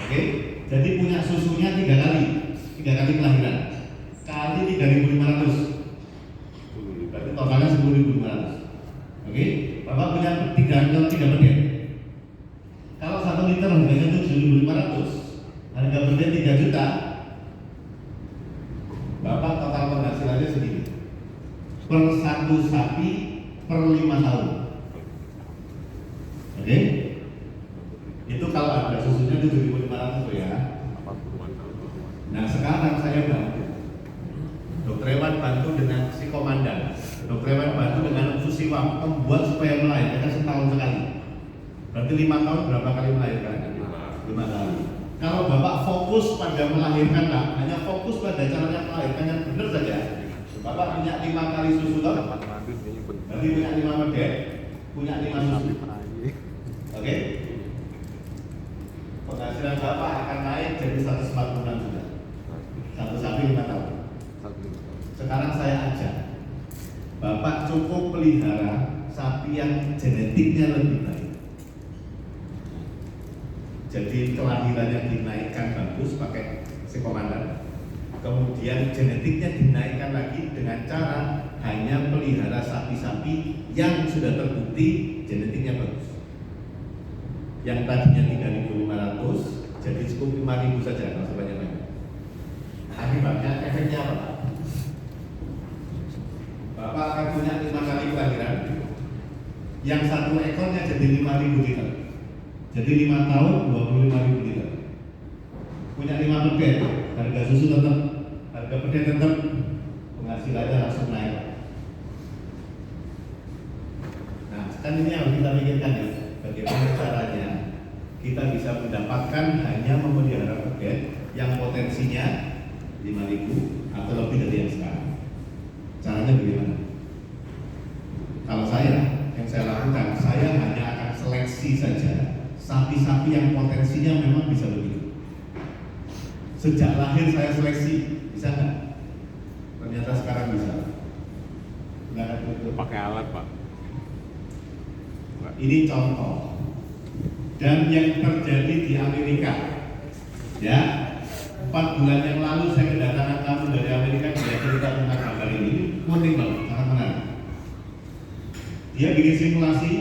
Oke, jadi punya susunya 3 kali kelahiran, kali 3.500. Berarti totalnya 10.500. Oke, Bapak punya 3 beden. Kalau 1 liter harganya 7.500, harga beden 3 juta, Bapak total penghasilannya segini. Per 1 sapi per 5 tahun. Oke? Itu kalau harga susunya 7.500 ya. Nah sekarang saya bantu Dokter Ewan bantu dengan si komandan, Dokter Ewan bantu dengan Susiwa membuat supaya melahirkan setahun sekali. Berarti 5 tahun berapa kali melahirkan? 5 kali. Kalau Bapak fokus pada melahirkan, hanya fokus pada caranya melahirkan yang benar saja, Bapak punya 5 kali susu toh? Berarti punya 5 beden, punya 5 susu. Oke? Penghasilan Bapak akan naik jadi 146 juta. 1 sapi 5 tahun. Sekarang saya ajak Bapak cukup pelihara sapi yang genetiknya lebih baik. Jadi kelahirannya dinaikkan bagus pakai si komandan. Kemudian genetiknya dinaikkan lagi dengan cara hanya pelihara sapi-sapi yang sudah terbukti genetiknya bagus. Yang tadinya 3.500 jadi cukup 5.000 saja kalau sebanyak-banyak. Akibatnya efeknya apa? Bapak akan punya 5 kali kelahiran. Yang 1 ekornya jadi 5.000 liter. Jadi 5 tahun 25.000 liter. Punya 5 beden, harga susu tetap, harga beden tetap, penghasilannya langsung naik. Nah, kan ini harus kita pikirkan ya, bagaimana caranya kita bisa mendapatkan hanya memelihara beden yang potensinya 5.000 atau lebih dari yang sekarang. Caranya bagaimana? Kalau yang saya lakukan, saya hanya akan seleksi saja sapi-sapi yang potensinya memang bisa begitu. Sejak lahir saya seleksi, bisa nggak? Ternyata sekarang bisa. Nggak ada betul. Pakai alat Pak. Ini contoh. Dan yang terjadi di Amerika, ya, 4 bulan yang lalu saya kedatangan tamu dari Amerika, dia cerita tentang gambar ini, penting banget, sangat menarik. Dia bikin simulasi,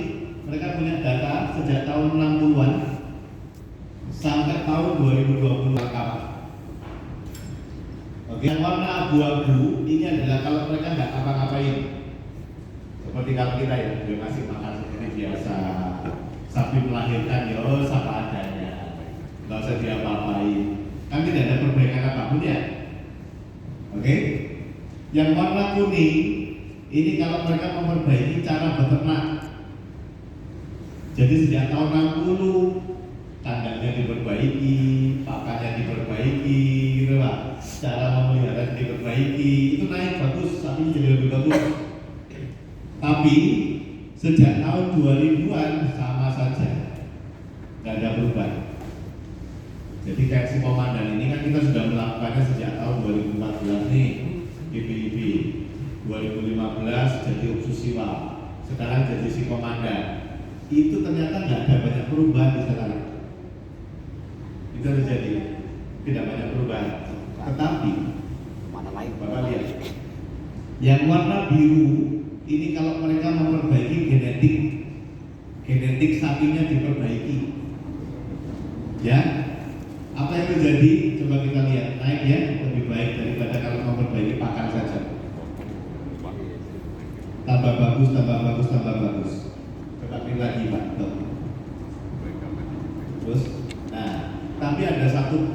mereka punya data sejak tahun 60-an sampai tahun 2020 kapal. Oke, yang warna abu-abu ini adalah kalau mereka nggak apa-apain. Seperti kalau kita ya, dia masih makan seperti biasa, sapi melahirkan ya apa adanya, nggak usah diapa-apain. Kan tidak ada perbaikan apapun ya. Oke? Yang warna kuning ini kalau mereka memperbaiki cara beternak. Jadi sejak tahun 60 kandangnya diperbaiki, pakannya diperbaiki, gitu Pak. Cara memelihara diperbaiki, itu naik bagus, sapi jadi lebih bagus. Tapi sejak tahun 2000-an sama saja, nggak ada perubahan. Jadi kayak si komandan ini kan kita sudah melakukannya sejak tahun 2014 nih, IPIB 2015 jadi Susiwa, sekarang jadi si komandan. Itu ternyata nggak ada banyak perubahan di sekarang. Itu terjadi, tidak banyak perubahan. Tetapi, Mana lain? Bapak lihat, yang warna biru ini kalau mereka memperbaiki genetik sapinya diperbaiki, ya. Apa yang terjadi? Coba kita lihat, naik ya, lebih baik daripada kalau memperbaiki pakan saja. Tambah bagus, tambah bagus, tambah bagus. Coba pilih lagi Pak. Terus, nah, tapi ada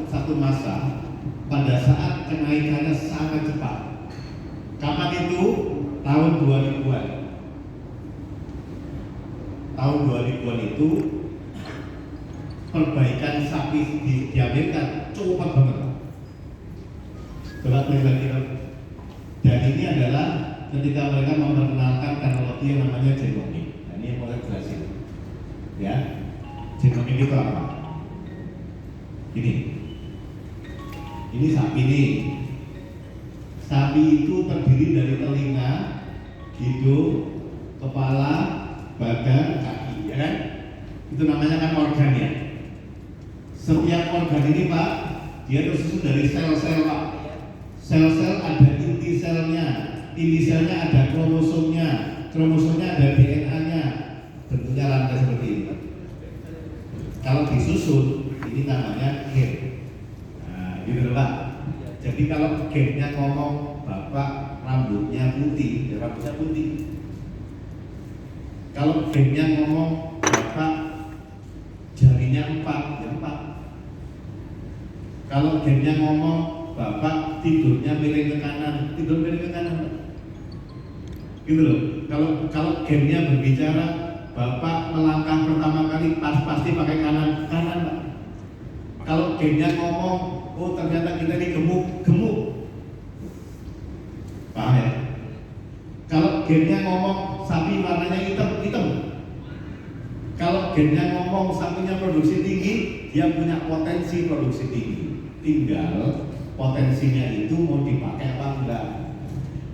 satu masa pada saat kenaikannya sangat cepat. Kapan itu? Tahun 2000-an. Tahun 2000-an itu perbaikan sapi di Amerika cepat banget. Coba lagi. Dan ini adalah ketika mereka memperkenalkan teknologi yang namanya genomic. Nah, ini yang mau saya jelasin. Ya, Genomik itu apa? Ini sapi nih. Sapi itu terdiri dari telinga, hidung, kepala, badan, kaki, ya kan? Itu namanya kan organ ya. Setiap organ ini Pak, dia tersusun dari sel-sel Pak. Sel-sel ada inti selnya ada kromosomnya ada DNA-nya, bentuknya rantai seperti ini. Kalau disusun, ini namanya gen. Nah, gitu Pak. Jadi kalau gennya ngomong bapak rambutnya putih, ya rambutnya putih. Kalau gennya ngomong bapak jarinya 4, ya 4. Kalau gennya ngomong bapak tidurnya miring ke kanan, tidur miring ke kanan. Gitu loh. Kalau gennya berbicara bapak melangkah pertama kali pasti pakai kanan, Pak. Kalau gennya ngomong, oh ternyata kita ini gemuk. Paham ya? Kalau gennya ngomong sapi warnanya hitam. Kalau gennya ngomong sapinya produksi tinggi, dia punya potensi produksi tinggi. Tinggal potensinya itu mau dipakai apa enggak.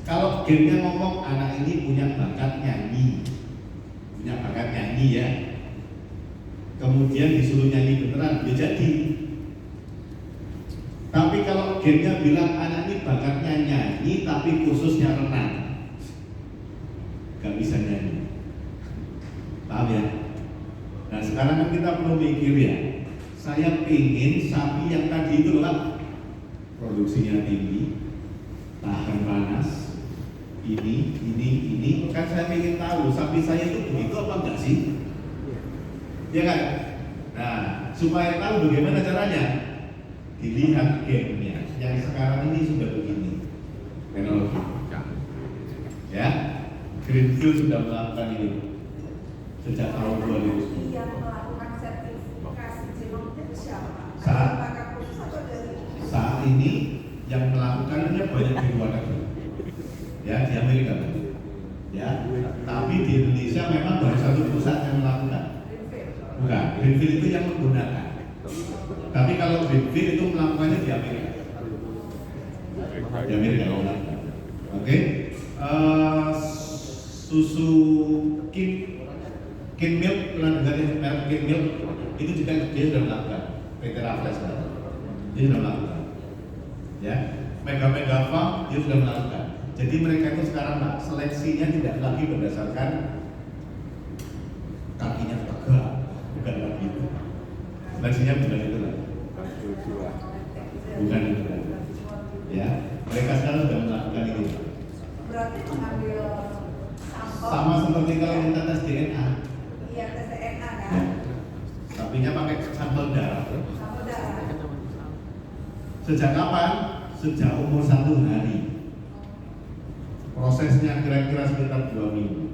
Kalau gennya ngomong anak ini punya bakat nyanyi ya, kemudian disuruh nyanyi beneran, dia jadi. Tapi kalau gennya bilang anak ini bakatnya nyanyi tapi khususnya renang, gak bisa nyanyi. Paham ya? Nah sekarang kan kita perlu mikir ya, saya pingin sapi yang tadi itu loh, produksinya tinggi, tahan panas, ini kan saya ingin tahu sapi saya itu begitu apa enggak sih? Ya kan? Nah, supaya tahu bagaimana caranya, dilihat gennya. Yang sekarang ini sudah begini, teknologi. Ya, Greenfield sudah melakukan ini sejak tahun 2010. Yang melakukan sertifikasi genom itu siapa? Saat ini yang melakukannya banyak di luar negeri. Ya, di Amerika. Ya, tapi di Indonesia memang baru satu perusahaan yang melakukan. Bukan, Greenfield itu yang menggunakan. Tapi kalau Greenfield itu melakukannya di Amerika. Di Amerika melakukan. Oke. Susu Kin Milk, pernah dengar merek Kin Milk? Itu juga dia sudah melakukan. PT Raffles dia sudah melakukan. Ya, Mega Farm dia sudah melakukan. Jadi mereka itu sekarang Pak, seleksinya tidak lagi berdasarkan kakinya tegak, bukan lagi itu. Seleksinya bukan itu lagi. Bukan itu lagi. Ya, mereka sekarang sudah melakukan itu. Berarti mengambil sampel. Sama seperti kalau kita tes DNA. Iya, tes DNA kan. Ya. Sapinya pakai sampel darah. Sampel darah. Sejak kapan? Sejak umur 1 hari. Prosesnya kira-kira sekitar 2 minggu.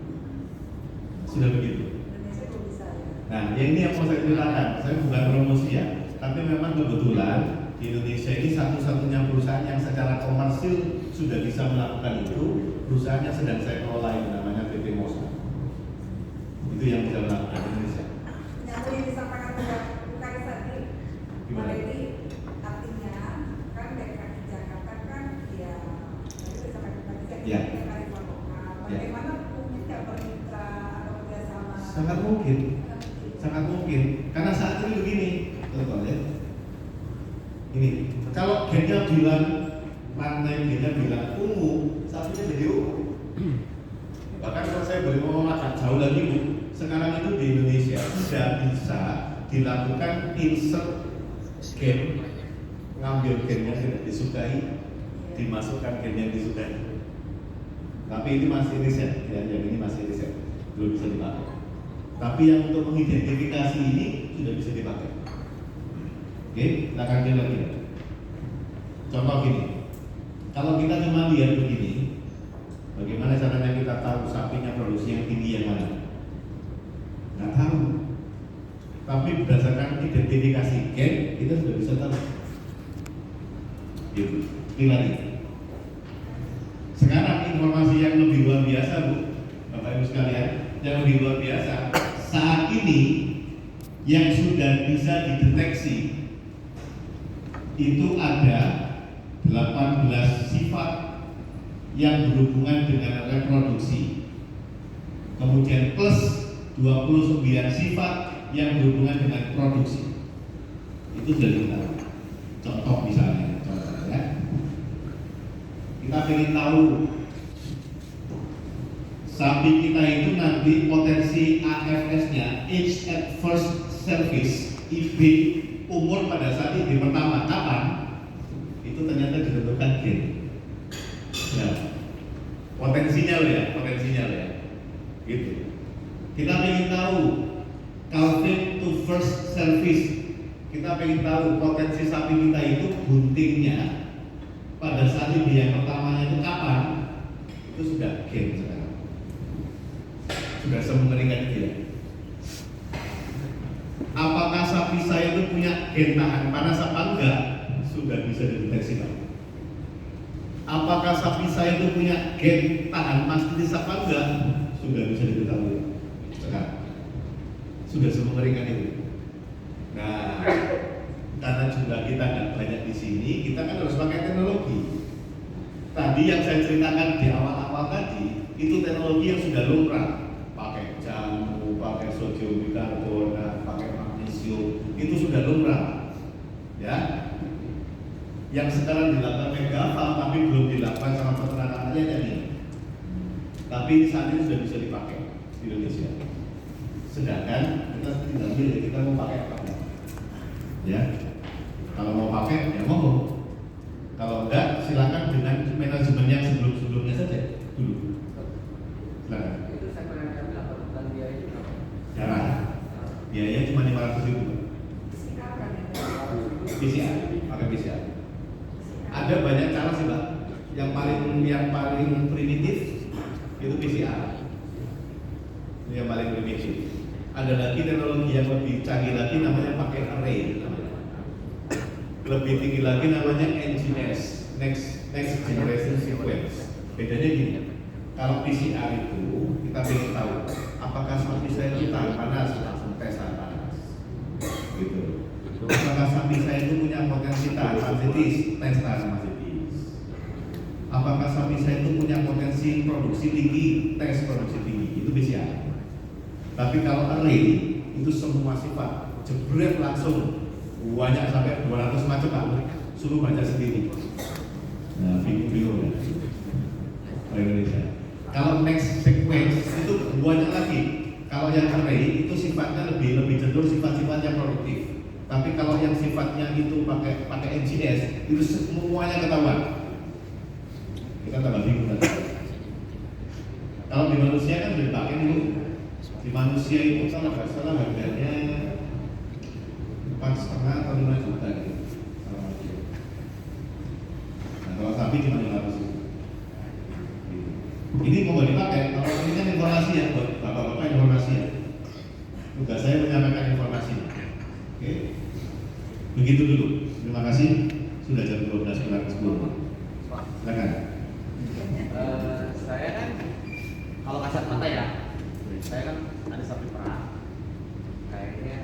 Sudah begitu. Indonesia itu bisa ya. Nah, yang ini yang mau saya ceritakan. Saya bukan promosi ya, tapi memang kebetulan di Indonesia ini satu-satunya perusahaan yang secara komersil sudah bisa melakukan itu. Perusahaannya sedang saya kelola, itu namanya PT Mosa. Itu yang bisa melakukan di Indonesia. Yang boleh disampaikan bukan tadi. Gimana? Jadi artinya kan DKI Jakarta kan ya tadi disampaikan tadi Ya. Bagaimana mungkin nggak bermitra atau kerjasama? Sangat mungkin, karena saat ini begini, contoh ya. Ini, kalau gennya bilang rantai, gennya bilang ungu, sapinya jadi ungu. Bahkan kalau saya boleh ngomong agak jauh lagi Bu, sekarang itu di Indonesia sudah bisa dilakukan insert gen, ngambil gen yang tidak disukai, dimasukkan gen yang disukai. Tapi ini masih riset, ya, yang ini masih riset, belum bisa dipakai. Tapi yang untuk mengidentifikasi ini sudah bisa dipakai. Oke, kita akan lihat lagi. Contoh gini, kalau kita cuma lihat begini, bagaimana caranya kita tahu sapinya produksi yang tinggi yang mana? Nggak tahu. Tapi berdasarkan identifikasi gen, kita sudah bisa tahu. Gitu, ini lagi. Sekarang informasi yang lebih luar biasa Bu, Bapak Ibu sekalian, yang lebih luar biasa. Saat ini yang sudah bisa dideteksi itu ada 18 sifat yang berhubungan dengan reproduksi, kemudian plus 29 sifat yang berhubungan dengan produksi. Itu sudah kita contoh misalnya, contoh ya. Kita ingin tahu sapi kita itu nanti potensi AFS-nya, age at first service, IB, umur pada saat IB pertama kapan? Itu ternyata ditentukan gen. Ya. Potensinya loh ya, gitu. Kita ingin tahu calving to first service. Kita ingin tahu potensi sapi kita itu buntingnya pada saat IB yang pertamanya itu kapan? Itu sudah gen sekarang. Sudah semengeringan itu ya. Apakah sapi saya itu punya gen tahan panas apa enggak? Sudah bisa dideteksi Pak. Apakah sapi saya itu punya gen tahan mastitis apa enggak? Sudah bisa diketahui sekarang. Sudah semengeringan itu. Nah, karena jumlah kita nggak banyak di sini, kita kan harus pakai teknologi. Tadi yang saya ceritakan di awal-awal tadi, itu teknologi yang sudah lumrah. Pakai jamu, pakai sodium bikarbonat, pakai magnesium, itu sudah lumrah. Ya, yang sekarang dilakukan Megafarm tapi belum dilakukan sama peternaknya jadi. Tapi saat ini sudah bisa dipakai di Indonesia. Sedangkan kita tinggal pilih kita mau pakai apa. Ya, kalau mau pakai ya mau. Kalau enggak silakan dengan manajemen yang sebelum-sebelumnya saja dulu. Silakan. Itu saya pernah ambil apa bukan biaya juga. Jarang. Biayanya cuma 500.000. PCR, pakai PCR. Ada banyak cara sih Pak. Yang paling primitif itu PCR. Ini yang paling primitif. Ada lagi teknologi yang lebih canggih lagi namanya pakai array. Lebih tinggi lagi namanya NGS, next generation sequence. Bedanya gini, kalau PCR itu kita ingin tahu apakah sapi saya itu tahan panas, langsung tes tahan panas, gitu. Apakah sapi saya itu punya potensi tahan mastitis, tes tahan mastitis. Apakah sapi saya itu punya potensi produksi tinggi, tes produksi tinggi, itu PCR. Tapi kalau array itu semua sifat jebret langsung. Banyak sampai 200 macam Pak, suruh baca sendiri. Nah, bingung ya. Indonesia. Kalau next sequence itu banyak lagi. Kalau yang array itu sifatnya lebih cenderung sifat-sifat yang produktif. Tapi kalau yang sifatnya itu pakai NGS itu semuanya ketahuan. Kita tambah bingung. Kalau di manusia kan udah dipakai dulu. Di manusia itu kalau nggak salah harganya 4,5 atau 5 juta gitu. Nah, kalau sapi cuma 500 ribu. Ini mau dipakai, kalau ini kan informasi ya buat bapak-bapak, informasi ya. Tugas saya menyampaikan informasi. Oke. Begitu dulu. Terima kasih. Sudah jam 12 kurang 10. Silakan. Saya kan kalau kasat mata ya, saya kan ada sapi perah. Kayaknya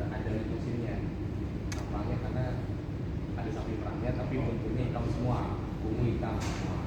ada musimnya. Nampaknya karena ada sapi perahnya tapi bentuknya hitam semua, ungu hitam semua.